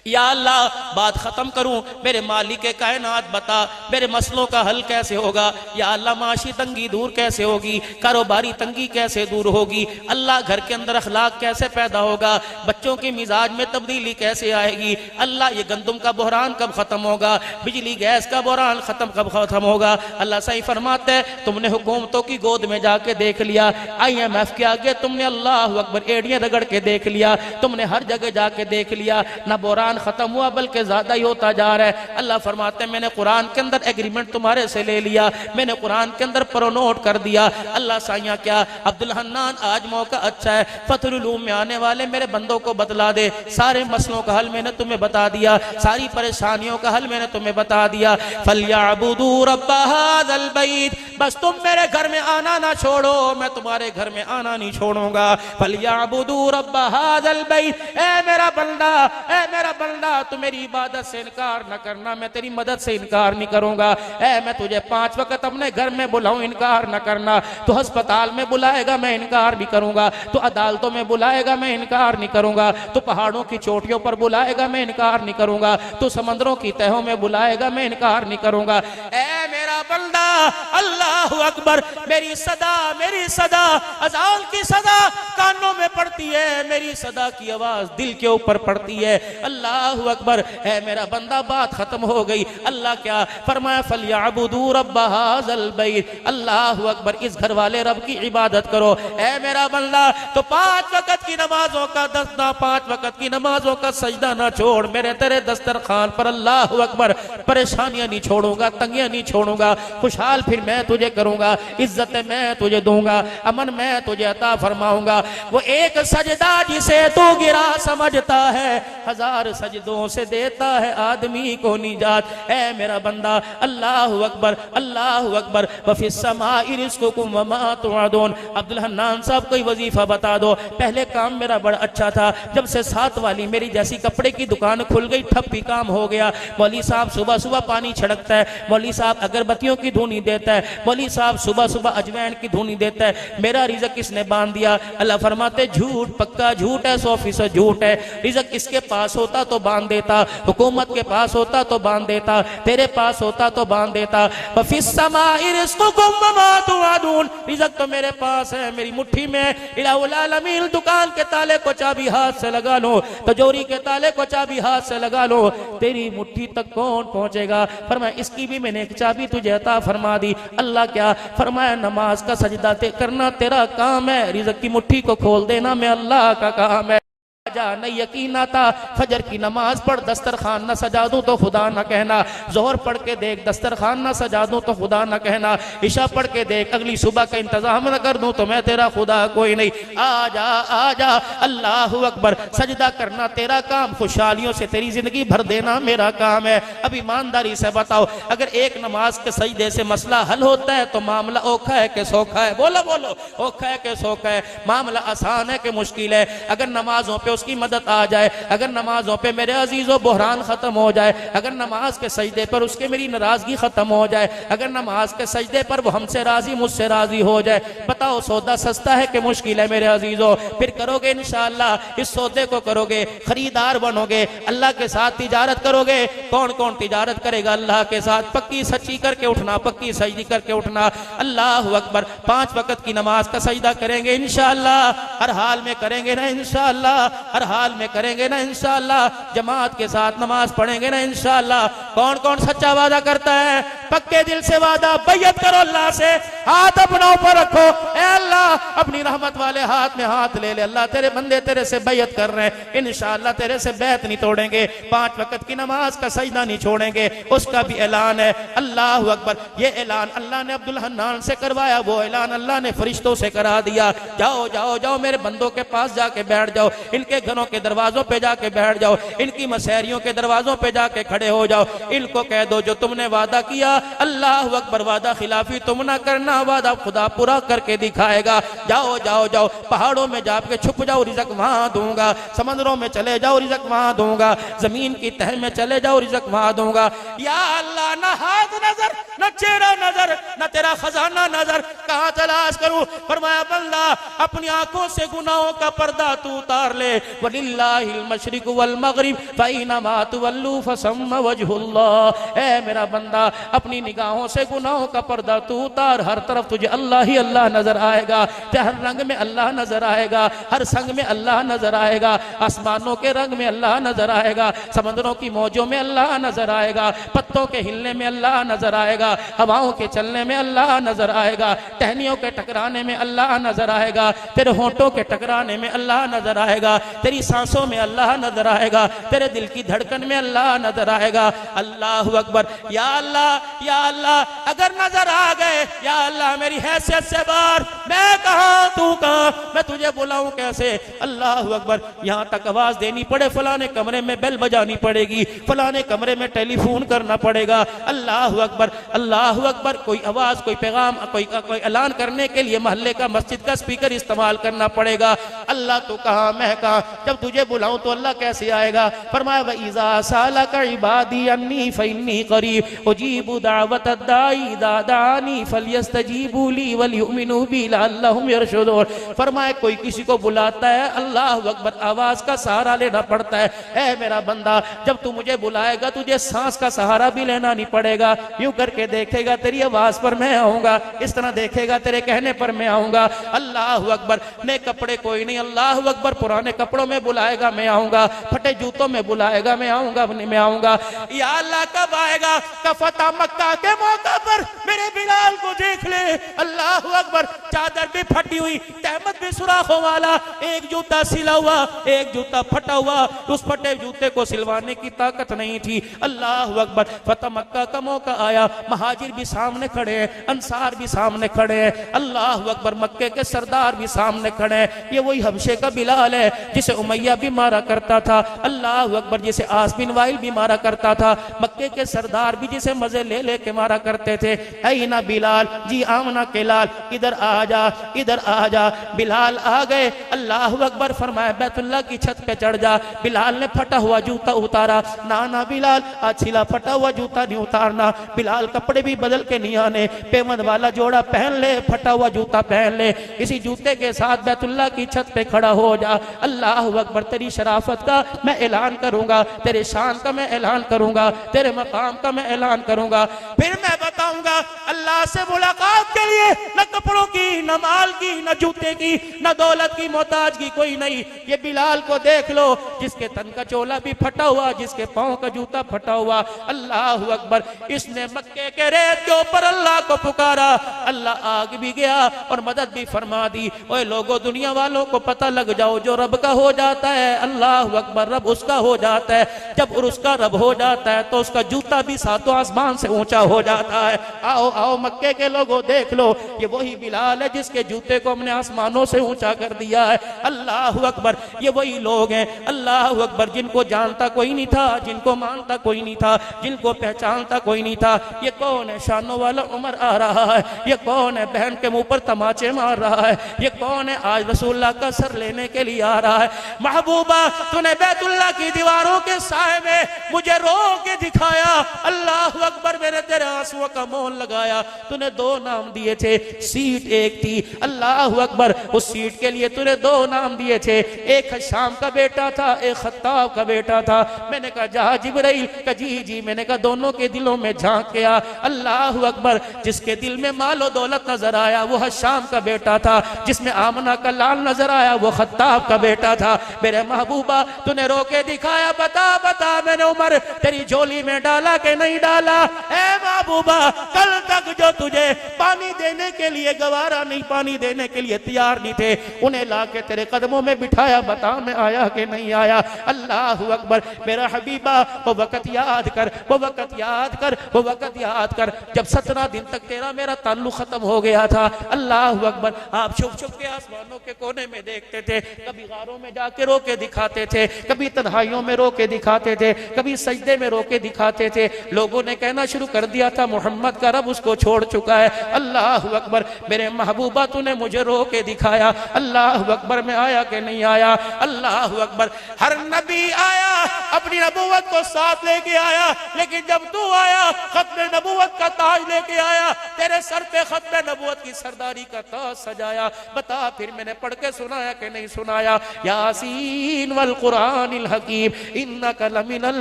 या अल्लाह, बात खत्म करूं, मेरे मालिक के कायनात बता मेरे मसलों का हल कैसे होगा। या अल्लाह, माशी तंगी दूर कैसे होगी, कारोबारी तंगी कैसे दूर होगी। अल्लाह, घर के अंदर अखलाक कैसे पैदा होगा, बच्चों के मिजाज में तब्दीली कैसे आएगी। अल्लाह, ये गंदम का बहरान कब खत्म होगा, बिजली गैस का बहरान कब खत्म होगा। अल्लाह सही फरमाते हैं, तुमने हुकूमतों की गोद में जाके देख लिया, IMF के आगे तुमने अल्लाह अकबर एड़ियां रगड़ के देख लिया, तुमने हर जगह जाके देख लिया, ना बहरान खत्म हुआ बल्कि ज्यादा ही होता जा रहा है। अल्लाह फरमाते हैं, मैंने कुरान के अंदर एग्रीमेंट तुम्हारे से ले लिया, मैंने कुरान के अंदर प्रोनोट कर दिया। अल्लाह साइया क्या अब्दुल हन्नान, आज मौका अच्छा है, फतहुल उलूम में आने वाले मेरे बंदों को बतला दे, सारे मसलों का हल मैंने तुम्हें बता दिया, सारी परेशानियों का हल मैंने तुम्हें बता दिया। फलयअबुदू रब्ब हाज़ल बैत, बस तुम मेरे घर में आना ना छोड़ो, मैं तुम्हारे घर में आना नहीं छोड़ूंगा। फलयअबुदू रब्ब हाज़ल बैत, ए मेरा बंदा, ए मेरा बंदा, तू मेरी इबादत से इनकार न करना, मैं तेरी मदद से इनकार नहीं करूंगा। ऐ मैं तुझे 5 वक्त अपने घर में बुलाऊं, इनकार न करना। तू अस्पताल में बुलाएगा, मैं इनकार नहीं करूंगा। तू अदालतों में बुलाएगा, मैं इनकार नहीं करूंगा। तू पहाड़ों की चोटियों पर बुलाएगा, मैं इनकार नहीं करूंगा। तू समंदरों की तहों में बुलाएगा, मैं इनकार नहीं करूंगा। ऐ मेरा बंदा, अल्लाह अकबर, मेरी सदा अज़ान की सदा कानों में पड़ती है, मेरी सदा की आवाज दिल के ऊपर पड़ती है। अल्लाह अकबर, है मेरा बंदा, बात खत्म हो गई। अल्लाह क्या फरमाया, फलयअबुदू रब्ब हाज़ल बैत, अल्लाह अकबर, इस घर वाले रब की इबादत करो। है मेरा बंदा, तो 5 वक्त की नमाजों का दस्ता, 5 वक्त की नमाजों का सजदा ना छोड़, मेरे तेरे दस्तरखान पर अल्लाह अकबर परेशानियां नहीं छोड़ूंगा, तंगियां नहीं छोड़ूंगा। करूंगा, खुशहाल फिर मैं तुझे करूंगा, इज्जत मैं तुझे दूंगा, अमन मैं तुझे अता फरमाऊंगा। वो एक सजदा जिसे तू गिरा समझता है, हजार सजदों से देता है आदमी को निजात। ऐ मेरा बंदा अल्लाहु अकबर, अल्लाहु अकबर। वफिस समाई रिज़्कुकुम वमा तुअदून। अब्दुल हन्नान साहब कोई वजीफा बता दो। पहले काम मेरा बड़ा अच्छा था, जब से साथ वाली मेरी जैसी कपड़े की दुकान खुल गई ठप्पी काम हो गया। मौली साहब सुबह सुबह पानी छिड़कता है, मौली साहब अगरबत्तियों की धुनी देता है, मौली साहब सुबह सुबह अजवैन की धुनी देता है। मेरा रिज़्क किसने बांध दिया? अल्लाह फरमाते झूठ, पक्का झूठ है, 100% झूठ है। रिज़्क किसके पास होता तो बांध देता, हुकूमत के पास होता तो बांध देता, तेरे पास होता तो बांध देता। वफिस समाई रिज़्कुकुम वमा तुअदून। रिज़्क तो मेरे पास है, मेरी मुट्ठी में। इलाहुल आलमीन दुकान के ताले को चाबी हाथ से लगा लो, तिजोरी के ताले को चाबी हाथ से लगा लो, तेरी मुट्ठी तक कौन पहुंचेगा? फरमाया इसकी भी मैंने एक चाबी तुझे अता फरमा दी। अल्लाह क्या? फरमाया नमाज का सजदा करना तेरा काम है, रिज़्क की मुट्ठी को खोल देना मैं अल्लाह का काम है। जा न यकीन आता, फजर की नमाज पढ़ दस्तरखान न सजा दूं तो खुदा न कहना, जोहर पढ़ के देख दस्तरखान न सजा दूं तो खुदा न कहना, इशा पढ़ के देख अगली सुबह का इंतजाम न कर दूं तो मैं तेरा खुदा कोई नहीं। आजा आजा, अल्लाहु अकबर। सजदा करना तेरा काम, खुशहालियों से तेरी जिंदगी भर देना मेरा काम है। अब ईमानदारी से बताओ, अगर एक नमाज के सजदे से मसला हल होता है तो मामला औखा है कि सौखा है? बोलो बोलो, औखा है कि सौखा है? मामला आसान है कि मुश्किल है? अगर नमाजों पे उसकी मदद आ जाए, अगर नमाजों पे मेरे अजीजों बहरान खत्म हो जाए, अगर नमाज के सजदे पर उसके मेरी नाराजगी खत्म हो जाए, अगर नमाज के सजदे पर वो हमसे राजी मुझसे राजी हो जाए, बताओ सौदा सस्ता है कि मुश्किल है मेरे अजीजों? फिर करोगे इंशाअल्लाह, इस सौदे को करोगे, खरीदार बनोगे, अल्लाह के साथ तिजारत करोगे। कौन कौन तिजारत करेगा अल्लाह के साथ? पक्की सच्ची करके उठना, पक्की सजदी करके उठना। अल्लाहु अकबर। 5 वक्त की नमाज का सजदा करेंगे इंशाअल्लाह, हर हाल में करेंगे ना इंशाअल्लाह, हर हाल में करेंगे ना इंशाअल्लाह, जमात के साथ नमाज पढ़ेंगे ना इंशाअल्लाह। कौन कौन सच्चा वादा करता है? पक्के दिल से वादा, बैयत करो अल्लाह से, हाथ अपना ऊपर रखो। ए अल्लाह अपनी रहमत वाले हाथ में हाथ ले ले, अल्लाह तेरे बंदे तेरे से बैयत कर रहे हैं, इंशाअल्लाह तेरे से बैत नहीं तोड़ेंगे, 5 वक्त की नमाज का सजदा नहीं छोड़ेंगे। उसका भी ऐलान है। अल्लाहु अकबर। ये ऐलान अल्लाह ने अब्दुल हन्नान से करवाया, वो ऐलान अल्लाह ने फरिश्तों से करा दिया। जाओ जाओ जाओ मेरे बंदों के पास जाके बैठ जाओ, इनके घरों के दरवाजों पे जाके बैठ जाओ, इनकी मसहरियों के दरवाजों पे जाके खड़े हो जाओ, इनको कह दो जो तुमने वादा किया, अल्लाह अकबर, वादा खिलाफी तुम ना करना, वादा खुदा पूरा करके दिखाएगा। जाओ जाओ जाओ, पहाड़ों में जाके छुप जाओ, रिज़्क वहां दूंगा, समंदरों में चले जाओ, रिज़्क वहां दूंगा, जमीन की तह में चले जाओ, रिज़्क वहां दूंगा। या अल्लाह, ना हाथ नजर, न चेहरा नजर, न तेरा खजाना नजर, कहां तलाश करूं? फरमाया बंदा अपनी आंखों से गुनाहों का पर्दा तू उतार ले। वलिल्लाहिल मशरिक वल मगरिब फइनमा तुवल्लू फसम्मा वजहुल्लाह। ऐ मेरा बंदा अपनी निगाहों से गुनाहों का पर्दा तू उतार, हर तरफ तुझे अल्लाह ही अल्लाह नजर आएगा, हर रंग में अल्लाह नजर आएगा, हर संग में अल्लाह नजर आएगा, आसमानों के रंग में अल्लाह नजर आएगा, समंदरों की मौजों में अल्लाह नजर आएगा, पत्तों के हिलने में अल्लाह नजर आएगा, हवाओं के चलने में अल्लाह नजर आएगा, टहनियों के टकराने में अल्लाह नजर आएगा, तेरे होंठों के टकराने में अल्लाह नजर आएगा, तेरी सांसों में अल्लाह नजर आएगा, तेरे दिल की धड़कन में अल्लाह नजर आएगा। अल्लाहु अकबर। या अल्लाह, या अल्लाह, अगर नजर आ गए, या अल्लाह मेरी हैसियत से बाहर, मैं कहां तू कहां, मैं तुझे बुलाऊं कैसे? अल्लाहु अकबर। यहां तक आवाज देनी पड़े, फलाने कमरे में बेल बजानी पड़ेगी, फलाने कमरे में टेलीफोन करना पड़ेगा। अल्लाहु अकबर, अल्लाहु अकबर। कोई आवाज, कोई पैगाम, कोई ऐलान करने के लिए मोहल्ले का, मस्जिद का स्पीकर इस्तेमाल करना पड़ेगा। अल्लाह तू कहां, मैं कहां? जब तुझे बुलाऊं तो अल्लाह कैसे आएगा? फरमाया व इज़ा सालका इबादी अन्नी फइन्नी करीब उजीबु दावतद दाई इज़ा दानी फलयस्तजीबू ली वलयुमिनू बी लअल्लहुम यरशुदून। फरमाया कोई किसी को बुलाता है, अल्लाहु अकबर, आवाज का सहारा लेना पड़ता है। ऐ मेरा बंदा, जब तू मुझे बुलाएगा तुझे सांस का सहारा भी लेना नहीं पड़ेगा। यूं करके देखेगा तेरी आवाज पर मैं आऊंगा, इस तरह देखेगा तेरे कहने पर मैं आऊंगा। अल्लाह अकबर, नए कपड़े कोई नहीं, अल्लाह अकबर, पुराने कपड़ों में बुलाएगा मैं आऊंगा, फटे जूतों में बुलाएगा मैं आऊंगा, मैं आऊंगा। या अल्लाह कब आएगा? का फतह मक्का के मौका पर मेरे बिलाल को देख ले। अल्लाह अकबर, चादर भी फटी हुई, तहमत भी सुराखों वाला, एक जूता सिला हुआ, एक जूता फटा हुआ, उस फटे जूते को सिलवाने की ताकत नहीं थी। अल्लाह अकबर, फतह मक्का का मौका आया, महाजिर भी सामने खड़े हैं, अंसार भी सामने खड़े हैं, अल्लाह अकबर, मक्के के सरदार भी सामने खड़े हैं। ये वही हबशे का बिलाल है जिसे उमैया भी मारा करता था, अल्लाह अकबर, जिसे आस बिन वाइल भी मारा करता था, मक्के के सरदार भी जिसे मजे ले ले के मारा करते थे। ऐ ना बिलाल, जी आमना के लाल, इधर आ जा, इधर आ जा। बिलाल आ गए, अल्लाह अकबर, फरमाया बैतुल्लाह की छत पे चढ़ जा। बिलाल ने फटा हुआ जूता उतारा, ना ना बिलाल, आज छिला फटा हुआ जूता नहीं उतारना। बिलाल कपड़े भी बदल के नहीं आने, पेमंद वाला जोड़ा पहन ले, फटा हुआ जूता पहन ले, इसी जूते के साथ बैतुल्लाह की छत पे खड़ा हो जा। अल्लाह अकबर, तेरी शराफत का मैं ऐलान करूंगा, तेरे शान का मैं ऐलान करूंगा, तेरे मकाम का मैं ऐलान करूंगा, फिर मैं बताऊंगा अल्लाह से मुलाकात के लिए न कपड़ों की, न माल की, न जूते की, न दौलत की मोहताज की कोई नहीं। ये बिलाल को देख लो, जिसके तन का चोला भी फटा हुआ, जिसके पांव का जूता फटा हुआ। अल्लाह अकबर, इसने मक्के के रेत के ऊपर अल्लाह को पुकारा, अल्लाह आग भी गया और मदद भी फरमा दी। ओए लोगों, दुनिया वालों को पता लग जाओ, जो रब का हो जाता है, अल्लाह अकबर, रब उसका हो जाता है। जब उसका रब हो जाता है तो उसका जूता भी सातों आसमान से ऊंचा हो जाता है। आओ आओ मक्के के लोगों, देख लो, ये वही बिलाल है जिसके जूते को हमने आसमानों से ऊंचा कर दिया है। अल्लाह अकबर, ये वही लोग हैं, अल्लाह अकबर, जिनको जानता कोई नहीं था, जिनको मानता कोई नहीं था, जिनको पहचानता कोई नहीं था। ये कौन है? शानों वाला उमर आ रहा है। ये कौन है? बहन के मुंह पर तमाचे मार रहा है। ये कौन है? आज रसूलुल्लाह का सर लेने के लिए आ रहा है। महबूबा, तूने बैतुल्लाह की दीवारों के साए में मुझे रो के दिखाया, अल्लाह अकबर, मैंने तेरे आंसुओं का मोल लगाया। तूने दो नाम दिए थे, सीट एक थी, अल्लाह अकबर, उस सीट के लिए तूने दो नाम दिए थे, एक शाम का बेटा था, एक खत्ताब का बेटा था। मैंने कहा जा जिब्राइल, का जी जी, मैंने कहा दोनों के दिलों में झांक गया। अल्लाह अकबर, जिसके दिल में मालो दौलत नजर आया वो शाम का बेटा था, जिसमें आमना का लाल नजर आया वो खत्ताब का बेटा था। मेरे महबूबा, तूने रो के दिखाया, बता बता, मैंने उमर तेरी झोली में डाला कि नहीं डाला? ए महबूबा, कल तक जो तुझे पानी देने के लिए गवारा नहीं, पानी देने के लिए तैयार नहीं थे, उन्हें लाके तेरे कदमों में बिठाया, बता मैं आया कि नहीं आया? अल्लाह अकबर, मेरा हबीबा, वो वक़्त याद कर, वो वक़्त याद कर, वो वक़्त याद कर, जब 17 दिन तक तेरा मेरा ताल्लुक खत्म हो गया था। अल्लाह अकबर, आप छुप छुप के आसमानों के कोने में देखते थे, कभी गारों में जाके रो के दिखाते थे, कभी तन्हाइयों में रो के दिखाते थे, कभी सजदे में रो के दिखाते थे। लोगों ने कहना शुरू कर दिया था मोहम्मद का रब उसको छोड़ चुका है। अल्लाह अकबर, मेरे महबूबा, तूने मुझे रो के दिखाया, अल्लाह अकबर, मैं आया कि नहीं आया? अल्लाह अकबर, हर नबी आया अपनी नबूवत को साथ लेके आया, लेकिन जब तू आया खत्म नबूवत का ताज लेके आया, तेरे सर पे खत्म नबूवत की सरदारी का ताज सजाया। बता फिर मैंने पढ़ के सुनाया कि नहीं सुनाया? यासीन वल कुरानिल हकीम इन्नका लमिनल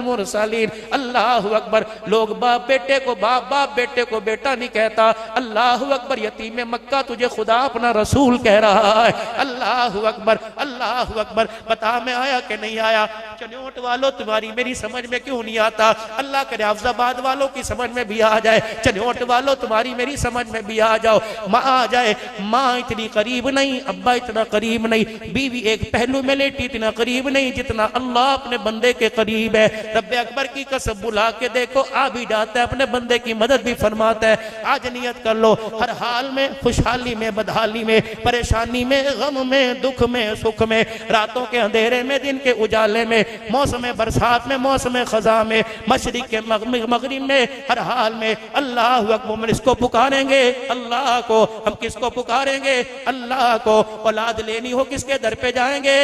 मुरसलीन। अल्लाह अकबर, लोग बाप बेटे को बाप, बाप बेटे को बेटा नहीं कहता। अल्लाह अकबर, यतीम मक्का तुझे खुदा अपना रसूल कह रहा है। अल्लाह अकबर, अल्लाह अकबर, बता मैं आया कि नहीं आया? चन्योट वालों, तुम्हारी मेरी समझ में क्यों नहीं आता? अल्लाह करे अफजाबाद वालों की समझ में भी आ जाए, चन्योट वालों तुम्हारी मेरी समझ में भी आ जाओ। माँ आ जाए, माँ इतनी करीब नहीं, अब्बा इतना करीब नहीं, बीवी एक पहलू में लेटी इतना करीब नहीं जितना अल्लाह अपने बंदे के करीब है। रब्बे अकबर की कसम, बुला के देखो, आ भी जाता है, अपने बंदे की मदद भी फरमाता है। आज नियत कर लो, हर हाल में, खुशहाली में, बदहाली में, परेशानी में, गम में, दुख में, सुख में, रातों के अंधेरे में, दिन के उजाले में, मौसम बरसात में, मौसम खजा में, मशरिक के मगरिब में, हर हाल में अल्लाह अकबर, हम इसको पुकारेंगे अल्लाह को। हम किसको पुकारेंगे? अल्लाह को। औलाद लेनी हो किसके दर पे जाएंगे?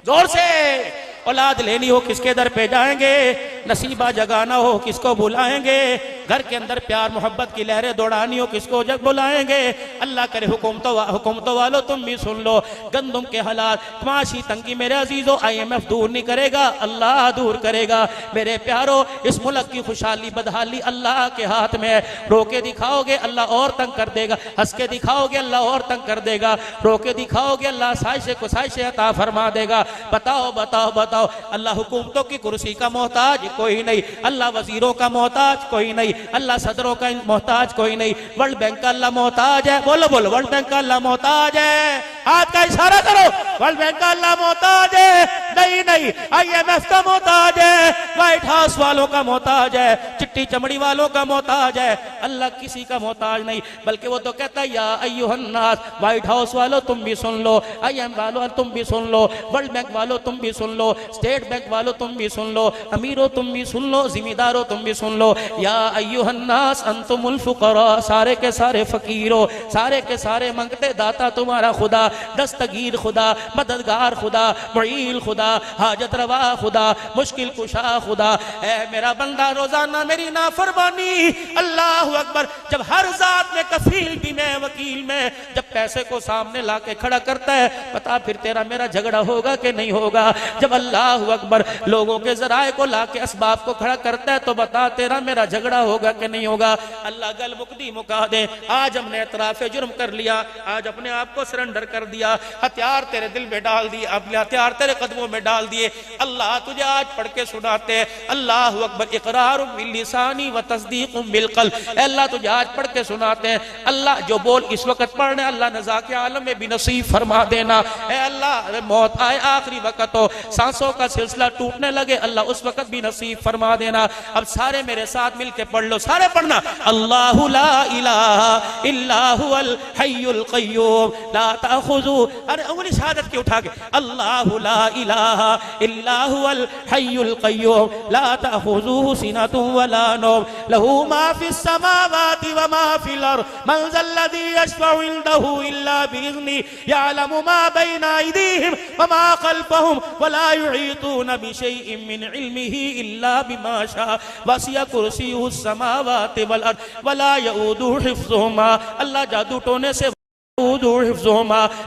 जोर से। औलाद लेनी हो किसके दर पे जाएंगे? नसीबा जगाना हो किसको बुलाएंगे, घर के अंदर प्यार मोहब्बत की लहरें दौड़ानी हो किसको जग बुलाएंगे। अल्लाह करे हुकूमतों वालों तुम भी सुन लो, गंदम के हालात माशी तंगी मेरे अजीजों IMF दूर नहीं करेगा, अल्लाह दूर करेगा। मेरे प्यारो इस मुल्क की खुशहाली बदहाली अल्लाह के हाथ में है। रोके दिखाओगे अल्लाह और तंग कर देगा, हंस के दिखाओगे अल्लाह और तंग कर देगा, रोके दिखाओगे अल्लाह साइशे को साइशे अता फरमा देगा। बताओ बताओ बताओ, अल्लाह हुकूमतों की कुर्सी का मोहताज कोई नहीं, अल्लाह वजीरों का मोहताज कोई नहीं, अल्लाह सदरों का मोहताज कोई नहीं, वर्ल्ड बैंक का अल्लाह मोहताज है। बोलो बोलो, वर्ल्ड बैंक का अल्लाह मोहताज है। हाथ का इशारा करो, वर्ल्ड बैंक का अल्लाह मोहताज है। नहीं नहीं, IMF का मोहताज है, व्हाइट हाउस वालों का मोहताज है, चिट्टी चमड़ी वालों का मोहताज है। अल्लाह किसी का मोहताज नहीं, बल्कि वो तो कहता है या अय्युहन्नास, व्हाइट हाउस वालों तुम भी सुन लो, IMF वालों तुम भी सुन लो, वर्ल्ड बैंक वालों तुम भी सुन लो, स्टेट बैंक वालों तुम भी सुन लो, अमीरों तुम भी सुन लो, जिम्मेदारों तुम भी सुन लो। या अय्युहन्नास अंतुमुल फुकरा, सारे के सारे फकीरों, सारे के सारे मंगते दाता तुम्हारा खुदा, दस्तगीर खुदा, मददगार खुदा, मुईल खुदा, हाजत रवा खुदा, मुश्किल कुशा खुदा। ऐ मेरा बंदा रोजाना मेरी नाफरमानी, अल्लाह अकबर, जब हर जात में कफील भी में वकील में जब पैसे को सामने ला के खड़ा करता है, पता फिर तेरा मेरा झगड़ा होगा कि नहीं होगा। जब अल्लाह अकबर लोगों के जराए को ला के असबाब को खड़ा करता है, तो बता तेरा मेरा झगड़ा होगा कि नहीं होगा। अल्लाह गल मुक्ति मुका दे। आज हमने एतराफ़े जुर्म कर लिया, आज अपने आप को सरेंडर कर दिया, हथियार तेरे दिल में डाल दिए, अपने हथियार तेरे कदमों में डाल दिए। अल्लाह तुझे आज पढ़ के सुनाते हैं, अल्लाह अकबर, इकरार बिल लिसानी व तस्दीक बिल क़ल्ब। अल्लाह तुझे आज पढ़ के सुनाते हैं, अल्लाह जो बोल इस वक्त पढ़ने, अल्लाह नज़ा के आलम में भी नसीब फरमा देना। ऐ अल्लाह मौत आए आखिरी वक्त हो, सांसों का सिलसिला टूटने लगे, अल्लाह उस वक्त भी नसीब फरमा देना। अब सारे मेरे साथ मिलके पढ़ लो, सारे पढ़ना, अल्लाहु ला इलाहा इल्ला हुवल हय्युल क़य्यूम ला ताखुज़ु, अरे उंगली शहादत की उठा के, अल्लाहु ला इलाहा इल्ला हुवल हय्युल क़य्यूम ला ताखुज़ुहु सिनतुन वला नौम लहू मा फिस समावाति व मा फिल अर्द मन ज़ल्लज़ी यशफ़उ इंदहु इल्ला बिइज़्निही यअलमु मा बैना अयदीहिम व मा ख़ल्फ़हुम वला युहीतूना बिशैइन मिन इल्मिही इल्ला बिमा शाअ वसिअ कुर्सियुहुस समावाति वल अर्द वला यऊदुहु हिफ़्ज़ुहुमा। अल्लाह जादू टोने से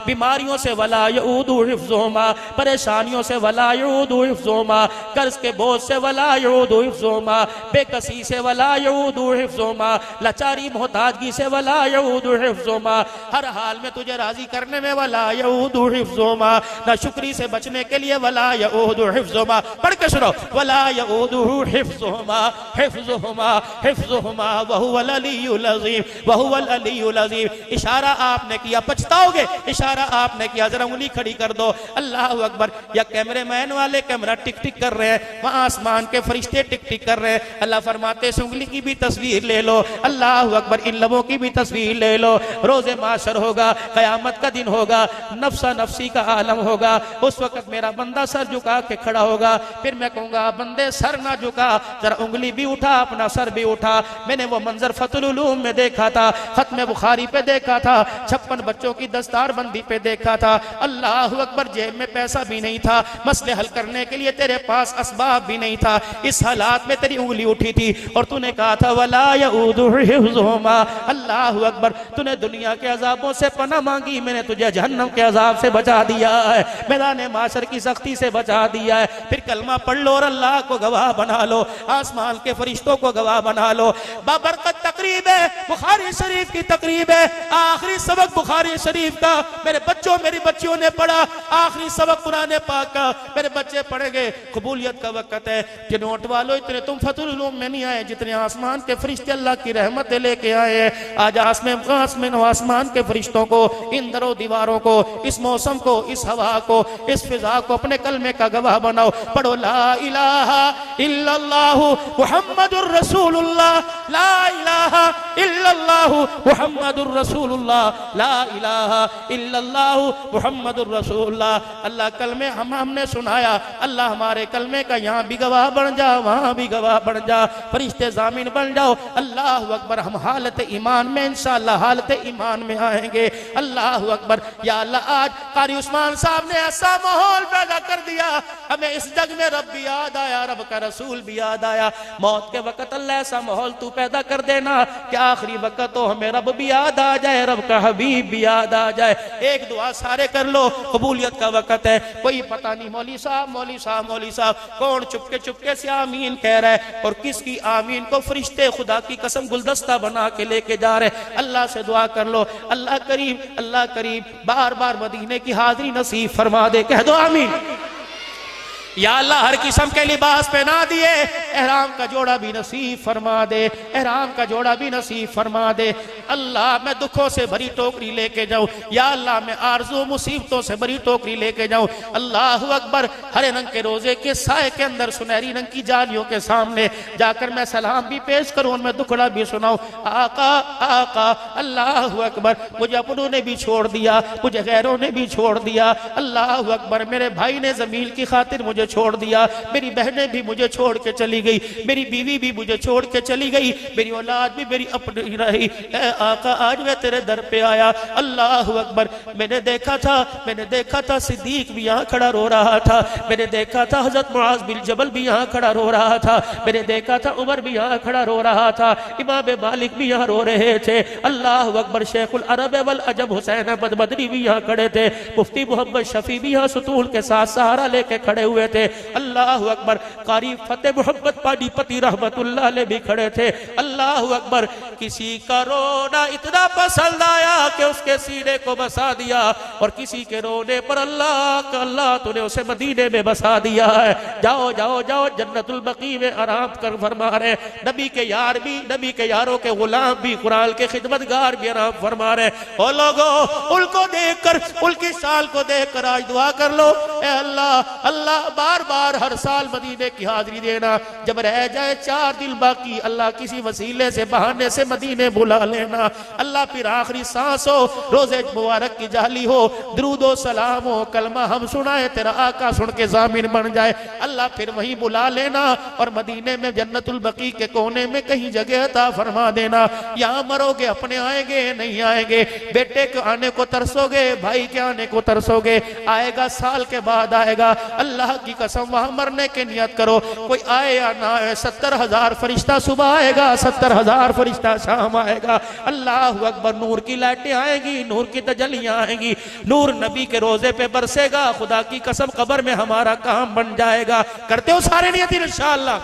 बीमारियों से वला यऊदु हिफ्ज़ुहुमा, परेशानियों से वला यऊदु हिफ्ज़ुहुमा, कर्ज के बोझ से वला यऊदु हिफ्ज़ुहुमा, बेकसी से वला यऊदु हिफ्ज़ुहुमा, लाचारी मोहताजगी से वला यऊदु हिफ्ज़ुहुमा, हर हाल में तुझे राजी करने में वला यऊदु हिफ्ज़ुहुमा, नाशुक्री से बचने के लिए वला यऊदु हिफ्ज़ुहुमा। पढ़ के सुनो, वला यऊदु हिफ्ज़ुहुमा हिफ्ज़ुहुमा हिफ्ज़ुहुमा व हुवल अलियुल अज़ीम व हुवल अलियुल अज़ीम। इशारा आपने किया, पछताओगे, इशारा आपने किया, जरा उंगली खड़ी कर दो। अल्लाह अकबर। या कैमरे मैन वाले कैमरा टिक टिक कर रहे हैं, वहां आसमान के फरिश्ते टिक टिक कर रहे हैं। अल्लाह फरमाते इस उंगली की भी तस्वीर ले लो, अल्लाह अकबर, इन लबों की भी तस्वीर ले लो। रोजे माशर होगा, कयामत का दिन होगा, नफ्सा नफ्सी का आलम होगा, उस वक्त मेरा बंदा सर झुका के खड़ा होगा, फिर मैं कहूंगा बंदे सर ना झुका, जरा उंगली भी उठा, अपना सर भी उठा। मैंने वो मंजर फतुल उलूम में देखा था, खत्म बुखारी पे देखा था, 56 बच्चों की दस्तार बंदी पे देखा था। अल्लाह अकबर, जेब में पैसा भी नहीं था, मसले हल करने के लिए तेरे पास असबाब भी नहीं था, इस हालात में तेरी उंगली उठी थी और तूने कहा था वला यऊदु हिफ्ज़ुहुमा। अल्लाह अकबर, तूने दुनिया के अजाबों से पनाह मांगी, मैंने तुझे जहन्नम के अजाब से बचा दिया है, मैदान माशर की सख्ती से बचा दिया है। फिर कलमा पढ़ लो और अल्लाह को गवाह बना लो, आसमान के फरिश्तों को गवाह बना लो। बाबरकत तकरीब है, बुखारी शरीफ की तकरीब है, आखिरी सबक बुखारी शरीफ का मेरे बच्चों मेरी बच्चियों ने पढ़ा, आखिरी सबक कुरान पाक का मेरे बच्चे पढ़ेंगे। कबूलियत का वक्त है कि नोट वालों, इतने तुम फतुल उलूम में नहीं आए जितने आसमान के फरिश्ते अल्लाह की रहमत लेके आए हैं। आज आसमान के फरिश्तों को, इन दरों दीवारों को, इस मौसम को, इस हवा को, इस फिजा को अपने कलमे का गवाह बनाओ। पढ़ो ला इलाहा इल्लल्लाहु मुहम्मदुर रसूलुल्लाह, ला इलाहा इल्लल्लाह इल्लल्लाहु मुहम्मदुर रसूलुल्लाह, ला इलाहा इल्लल्लाहु मुहम्मदुर रसूलुल्लाह। अल्लाह कलमे हमने सुनाया, अल्लाह हमारे कलमे का यहाँ भी गवाह बन जा, वहाँ भी गवाह बन जा, फरिश्ते जामिन बन जाओ। अल्लाह अकबर। हम हालत ईमान में इंशाअल्लाह हालत ईमान में आएंगे। अल्लाह अकबर। या अल्लाह आज कारी उस्मान साहब ने ऐसा माहौल पैदा कर दिया, हमें इस जग में रब भी याद आया, रब का रसूल भी याद आया। मौत के वक्त अल्लाह ऐसा माहौल तू पैदा कर देना कि आखिरी वक्त तो हमें रब भी याद आ जाए, रब का हबीब भी याद आ जाए। एक दुआ सारे कर लो, कबूलियत का वक्त है। कोई पता नहीं मौली साहब मौली साहब मौली साहब कौन चुपके से आमीन कह रहा है और किसकी आमीन को फरिश्ते खुदा की कसम गुलदस्ता बना के लेके जा रहे। अल्लाह से दुआ कर लो, अल्लाह करीम बार बार मदीने की हाजिरी नसीब फरमा दे। कह दो आमीन। या अल्लाह हर किस्म के लिबास पहना दिए, एहराम का जोड़ा भी नसीब फरमा दे, एहराम का जोड़ा भी नसीब फरमा दे। अल्लाह मैं दुखों से भरी टोकरी लेके जाऊं, या अल्लाह मैं आरज़ू मुसीबतों से भरी टोकरी लेके जाऊं। अल्लाह अकबर। हरे रंग के रोजे के साए के अंदर सुनहरी रंग की जालियों के सामने जाकर मैं सलाम भी पेश करूं, उनमें दुखड़ा भी सुनाऊं। आका आका अल्लाह अकबर। मुझे अपनों ने भी छोड़ दिया, मुझे गैरों ने भी छोड़ दिया। अल्लाह अकबर। मेरे भाई ने जमीन की खातिर मुझे छोड़ दिया, मेरी बहनें भी मुझे छोड़ के चली गई, मेरी बीवी भी मुझे छोड़ के चली गई, मेरी औलाद भी मेरी अपनी रही। आका आज मैं तेरे दर पे आया। अल्लाह अकबर। मैंने देखा था सिद्दीक भी यहाँ खड़ा रो रहा था, मैंने देखा था हजरत मुआज बिन जबल भी यहाँ खड़ा रो रहा था, मैंने देखा था उमर भी यहाँ खड़ा रो रहा था, इमाम मालिक भी यहाँ रो रहे थे। अल्लाह अकबर। शेखुल अरब वल अजब हुसैन अहमद मदनी भी यहाँ खड़े थे, मुफ्ती मोहम्मद शफी भी यहाँ सुतूल के साथ सहारा लेके खड़े हुए थे। अल्लाह अकबर। कारी फतेह मोहम्मद पानीपति रहमतुल्लाह अलैह भी खड़े थे। अल्लाह अकबर। किसी का रोना इतना पसंद आया कि उसके सीने को बसा दिया, और किसी के रोने पर अल्लाह तूने उसे मदीने में बसा दिया है। जाओ जाओ जाओ जन्नतुल बकी में आराम कर फरमा रहे। नबी के यार भी, नबी के यारों के गुलाम भी, कुरान के खिदमतगार भी आराम फरमा रहे। ओ लोगो उनको देखकर, उनकी शाल को देखकर आज दुआ कर लो। ए अल्लाह बार बार हर साल मदीने की हाजिरी देना, जब रह जाए 4 दिन बाकी अल्लाह किसी वसीले से बहाने से मदीने बुला लेना। अल्लाह फिर आखिरी सांस हो, रोजे मुबारक की जाली हो, दरूदो सलाम हो, कलमा हम सुनाए, तेरा आका सुन के जामिन बन जाए। अल्लाह फिर वहीं बुला लेना और मदीने में जन्नतुल बकी के कोने में कहीं जगह अता फरमा देना। यहाँ मरोगे अपने आएंगे नहीं आएंगे, बेटे के आने को तरसोगे, भाई के आने को तरसोगे, आएगा साल के बाद आएगा। अल्लाह की कसम वहां मरने की नियत करो, कोई आए या ना आए, 70,000 फरिश्ता सुबह आएगा, 70,000 फरिश्ता शाम आएगा। अल्लाह अकबर। नूर की लाइटें आएंगी, नूर की तजलियां आएंगी, नूर नबी के रोजे पे बरसेगा। खुदा की कसम कब्र में हमारा काम बन जाएगा। करते हो सारे नियत इंशाअल्लाह।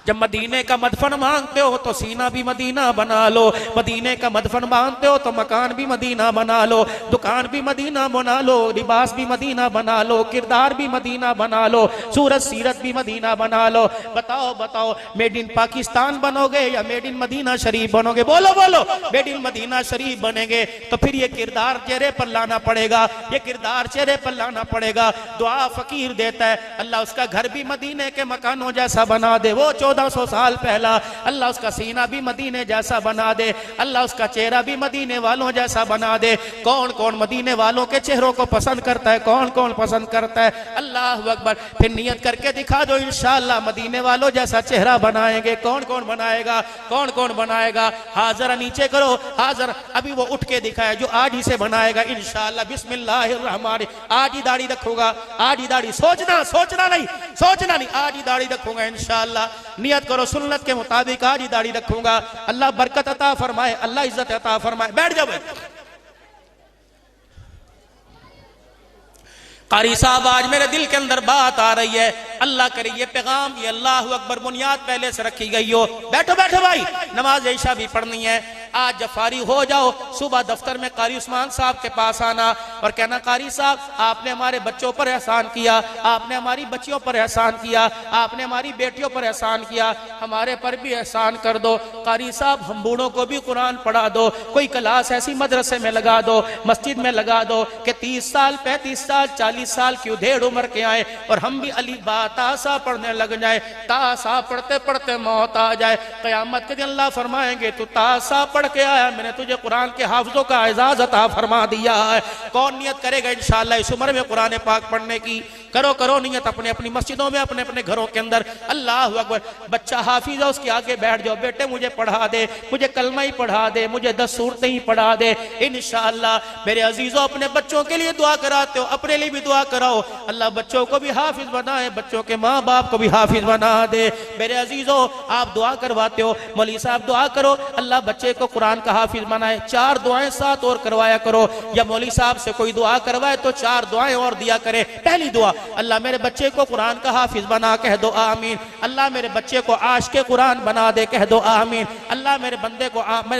जब मदीने का मदफन मांगते हो तो सीना भी मदीना बना लो, मदीने का मदफन मांगते हो तो मकान भी मदीना बना लो, दुकान भी मदीना बना लो, लिबास भी मदीना बना लो, किरदार भी मदीना बना लो, सूरत सीरत भी मदीना बना लो। बताओ बताओ मेड इन पाकिस्तान बनोगे या मेड इन मदीना शरीफ बनोगे? बोलो बोलो। मेड इन मदीना शरीफ बनेंगे तो फिर ये किरदार चेहरे पर लाना पड़ेगा, ये किरदार चेहरे पर लाना पड़ेगा। दुआ फकीर देता है, अल्लाह उसका घर भी मदीने के मकानों जैसा बना दे। वो 1400 साल पहला अल्लाह उसका सीना भी मदीने जैसा बना दे, अल्लाह उसका चेहरा भी मदीने वालों जैसा बना दे। कौन कौन मदीने वालों के चेहरों को पसंद करता है, कौन कौन पसंद करता है? अल्लाह अकबर। फिर नियत करके दिखा दो, इंशाअल्लाह मदीने वालों जैसा चेहरा बनाएंगे। कौन कौन बनाएगा, कौन कौन बनाएगा? हाजरा नीचे करो, हाजर। अभी वो उठ के दिखाया जो आज ही से बनाएगा इंशाअल्लाह। बिस्मिल्लाहिर्रहमानिर्रहीम। आज ही दाढ़ी रखूंगा, आज ही दाढ़ी। सोचना नहीं, आज ही दाढ़ी रखूंगा इंशाअल्लाह। नियत करो सुन्नत के मुताबिक आज ही दाढ़ी रखूंगा। अल्लाह बरकत अता फरमाए, अल्लाह इज्जत अता फरमाए। बैठ जाओ। कारी साहब आज मेरे दिल के अंदर बात आ रही है, अल्लाह करे ये पैगाम, ये अल्लाह अकबर बुनियाद पहले से रखी गई हो। बैठो बैठो भाई, नमाज ईशा भी पढ़नी है। आज जब फारिग हो जाओ, सुबह दफ्तर में कारी उस्मान साहब के पास आना और कहना, कारी साहब आपने हमारे बच्चों पर एहसान किया, आपने हमारी बच्चियों पर एहसान किया, आपने हमारी बेटियों पर एहसान किया, हमारे पर भी एहसान कर दो। कारी साहब हम बूढ़ों को भी कुरान पढ़ा दो, कोई क्लास ऐसी मदरसे में लगा दो, मस्जिद में लगा दो कि 30 साल 35 साल 40 40 साल की उधेड़ उम्र के आए और हम भी अली बा तासा पढ़ने लग जाए, तासा पढ़ते पढ़ते मौत आ जाए, क़यामत के दिन अल्लाह फरमाएंगे तू तासा पढ़ के आया, मैंने तुझे कुरान के हाफिजों का एजाज अता फरमा दिया है। कौन नियत करेगा इंशाअल्लाह इस उम्र में कुरान पाक पढ़ने की? करो करो नियत अपने अपनी मस्जिदों में, अपने अपने घरों के अंदर। अल्लाह अकबर। बच्चा हाफिज है उसके आगे बैठ जाओ, बेटे मुझे पढ़ा दे, मुझे कलमा ही पढ़ा दे, मुझे 10 सूरतें ही पढ़ा दे। इंशाअल्लाह मेरे अजीजों अपने बच्चों के लिए दुआ कराते हो, अपने लिए भी दुआ कराओ। अल्लाह बच्चों को भी हाफिज बनाए, बच्चों के माँ बाप को भी हाफिज बना दे। मेरे अजीजों आप दुआ करवाते हो, मौलवी साहब दुआ करो अल्लाह बच्चे को कुरान का हाफिज बनाए। 4 दुआएं साथ और करवाया करो, या मौलवी साहब से कोई दुआ करवाए तो 4 दुआएं और दिया करे। पहली दुआ, अल्लाह मेरे बच्चे को कुरान का हाफिज बना, कह दो आमीन। अल्लाह मेरे बच्चे को आशिक़े कुरान बना दे, कह दो आमीन। अल्लाह मेरे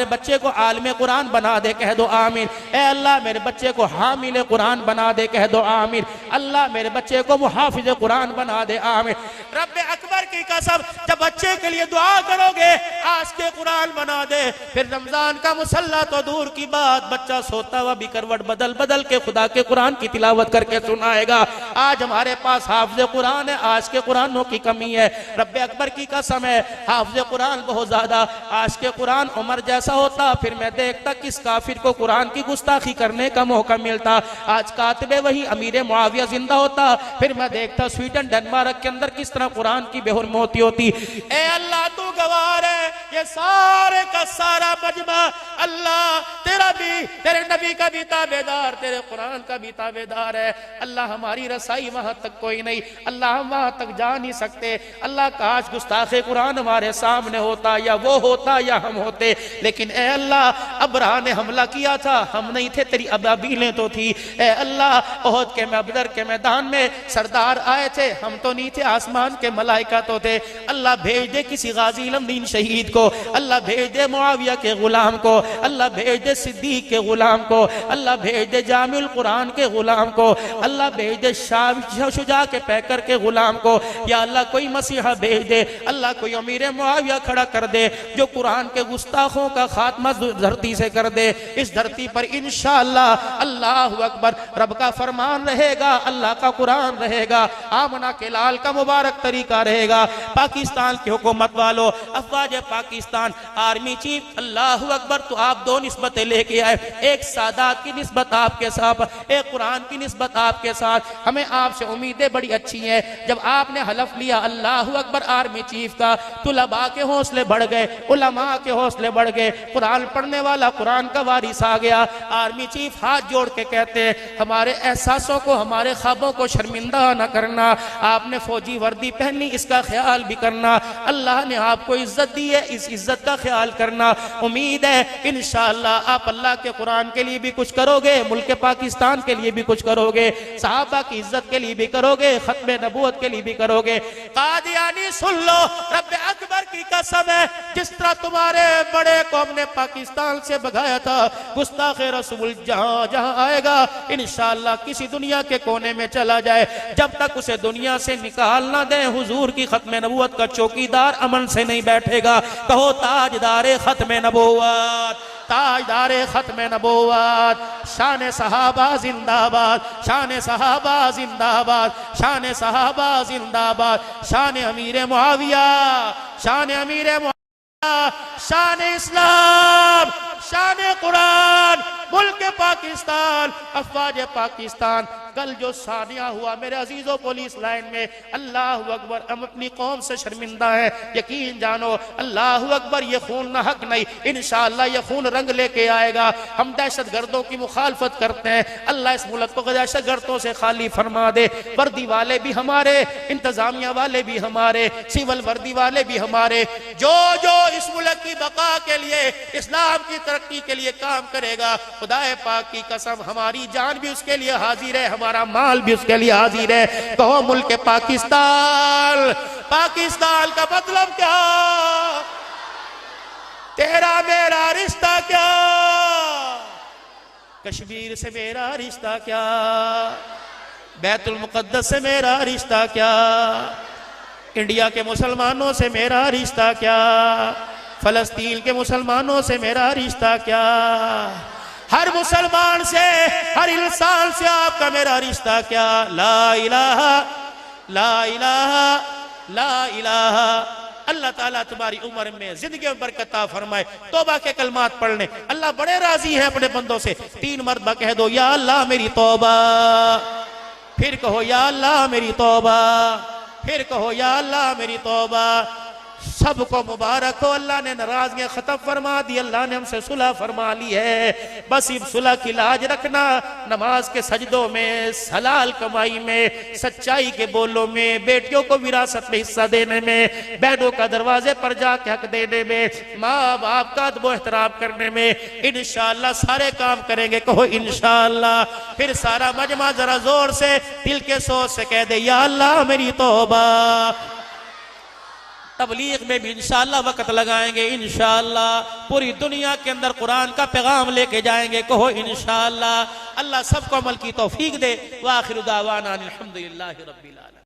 बच्चे को आलिम कुरान बना दे, कह दो आमीन। ए अल्लाह मेरे बच्चे को हामिल कुरान बना दे, कह दो आमीन। अल्लाह मेरे बच्चे को मुहाफिज कुरान बना दे, आमीन। रब्बे अकबर की कसम, जब बच्चे के लिए दुआ करोगे आशिक़े कुरान बना दे, फिर रमजान का मुसल्ला तो दूर की बात, बच्चा सोता हुआ भी करवट बदल बदल के खुदा के कुरान की तिलावत करके सुनाएगा। आज हमारे पास हाफिज कुरान है, आशिक़े कुरानों की कमी है। रब्बे अकबर की कसम है, हाफिज कुरान बहुत ज्यादा, आशिक़े कुरान उमर जैसा होता, फिर मैं देखता किस काफिर को कुरान की गुस्ताखी करने का मौका मिलता। आज कातिबे वही अमीर मुआविया जिंदा होता, फिर मैं देखता स्वीडन डेनमार्क के अंदर किस तरह कुरान की बेहुरमती होती। ए अल्लाह तू गवार है, ये सारे का सारा मजमा अल्लाह तेरा भी, तेरे नबी का भी ताबेदार, तेरे कुरान का भी ताबेदार है। अल्लाह हमारी रसाई वहां तक कोई नहीं, अल्लाह हम वहां तक जा नहीं सकते। अल्लाह काश गुस्ताखे कुरान हमारे सामने होता, या वो होता या हम होते। लेकिन ए अल्लाह अबरा ने हमला किया था, हम नहीं थे, तेरी अबाबीलें तो थी। ए अल्लाह ओहद के बदर के मैदान में सरदार आए थे, हम तो नहीं थे, आसमान के मलाइका तो थे। अल्लाह भेज दे किसी गाजी इल्मदीन शहीद को, अल्लाह भेज दे मुआविया के गुलाम को, अल्लाह भेज दे सिद्दीक के गुलाम को, अल्लाह भेज दे जामिउल कुरान के गुलाम को, अल्लाह भेज दे शुजा के पैकर के गुलाम को। या अल्लाह कोई मसीहा भेज दे, अल्लाह कोई अमीर मुआविया खड़ा कर दे जो कुरान के गुस्ताखों का खात्मा धरती से कर दे। इस धरती पर इंशाअल्लाह अल्लाहु अकबर रब का फरमान रहेगा, अल्लाह का कुरान रहेगा, आमना के लाल का मुबारक तरीका रहेगा। पाकिस्तान की हुकूमत वालों, अफवाज पाकिस्तान, आर्मी चीफ, अल्लाहु अकबर, तो आप 2 निस्बतें लेके आए, एक सादात की निस्बत आपके साथ, एक कुरान की निस्बत आपके साथ। हमें आपसे उम्मीदें बड़ी अच्छी हैं। जब आपने हलफ लिया अल्लाहु अकबर आर्मी चीफ का, तुलबा के हौसले बढ़ गए, उलमा के हौसले बढ़ गए, कुरान पढ़ने वाला कुरान का वारिस आ गया। आर्मी चीफ हाथ जोड़ के कहते हैं हमारे एहसासों को, हमारे ख्वाबों को शर्मिंदा न करना, आपने फौजी वर्दी पहनी इसका ख्याल भी करना, अल्लाह ने आपको इज्जत दी है इस इज्जत का ख्याल करना। उम्मीद है इंशाअल्लाह आप अल्लाह के कुरान के लिए भी कुछ करोगे, मुल्क पाकिस्तान के लिए भी कुछ करोगे, सहाबा की इज्जत के लिए भी करोगे, खत्म नबूवत के लिए भी करोगे। कादियानी सुन लो, रब्बे अकबर की कसम है, जिस तरह तुम्हारे बड़े को हमने पाकिस्तान से भगाया था, गुस्ताखे रसूल जहां जहां आएगा इंशाअल्लाह किसी दुनिया के कोने में चला जाए, जब तक उसे दुनिया से निकाल ना दे, हुजूर की खत्म नबूवत का चौकीदार अमन से नहीं बैठेगा। कहो ताजदारे खत्म नबूवत, ताजदारे खत्म नबूवत, शान सहाबा जिंदाबाद, शान सहाबा जिंदाबाद, शान सहाबा जिंदाबाद, शान अमीर मुआविया, शान अमीर मुआविया, शान इस्लाम, शान कुरान, मुल्क पाकिस्तान, अफवाज पाकिस्तान। कल जो सानिया हुआ मेरे अजीजों पुलिस लाइन में, अल्लाह अकबर, हम अपनी कौम से शर्मिंदा है। यकीन जानो अल्लाह अकबर, ये खून ना हक नहीं, इंशाअल्लाह ये खून रंग लेके आएगा। हम दहशत गर्दों की मुखालफत करते हैं, अल्लाह इस मुल्क को दहशत गर्दों से खाली फरमा दे। वर्दी वाले भी हमारे, इंतजामिया वाले भी हमारे, सिविल वर्दी वाले भी हमारे, जो जो इस मुल्क की बका के लिए, इस्लाम की तरक्की के लिए काम करेगा, खुदाए पाक की कसम हमारी जान भी उसके लिए हाजिर है, हमारा माल भी उसके लिए हाजिर है। कहो मुल्क पाकिस्तान, पाकिस्तान का मतलब क्या, तेरा मेरा रिश्ता क्या, कश्मीर से मेरा रिश्ता क्या, बैतुल मुकद्दस से मेरा रिश्ता क्या, इंडिया के मुसलमानों से मेरा रिश्ता क्या, फलस्तीन के मुसलमानों से मेरा रिश्ता क्या, हर मुसलमान से, हर इंसान से आपका मेरा रिश्ता क्या? ला इलाहा ला इलाहा ला इलाहा। अल्लाह ताला तुम्हारी उम्र में, जिंदगी में बरकत अता फरमाए। तौबा के कलमात पढ़ने, अल्लाह बड़े राजी हैं अपने बंदों से। 3 मरतबा कह दो या अल्लाह मेरी तौबा, फिर कहो या अल्लाह मेरी तौबा, फिर कहो या अल्लाह मेरी तौबा। सबको मुबारक हो, अल्लाह ने नाराजगियां खत्म फरमा दी, अल्लाह ने हमसे सुलह फरमा ली है। बस इस सुलह की लाज रखना, नमाज के सजदों में, हलाल कमाई में, सच्चाई के बोलों में, बेटियों को विरासत में हिस्सा देने में, बहनों का दरवाजे पर जाके हक देने में, माँ बाप का अदब एहतराम करने में इंशाअल्लाह सारे काम करेंगे। कहो इंशाअल्लाह। फिर सारा मजमा जरा जोर से दिल के सोच से कह दे या अल्लाह मेरी तौबा। तबलीग में भी इंशाअल्लाह वक्त लगाएंगे, इंशाअल्लाह पूरी दुनिया के अंदर कुरान का पैगाम लेके जाएंगे। कहो इंशाअल्लाह। अल्लाह सबको अमल की तौफीक दे। व आखिर दावाना अनिल हम्दुलिल्लाहि रब्बिल आलमीन।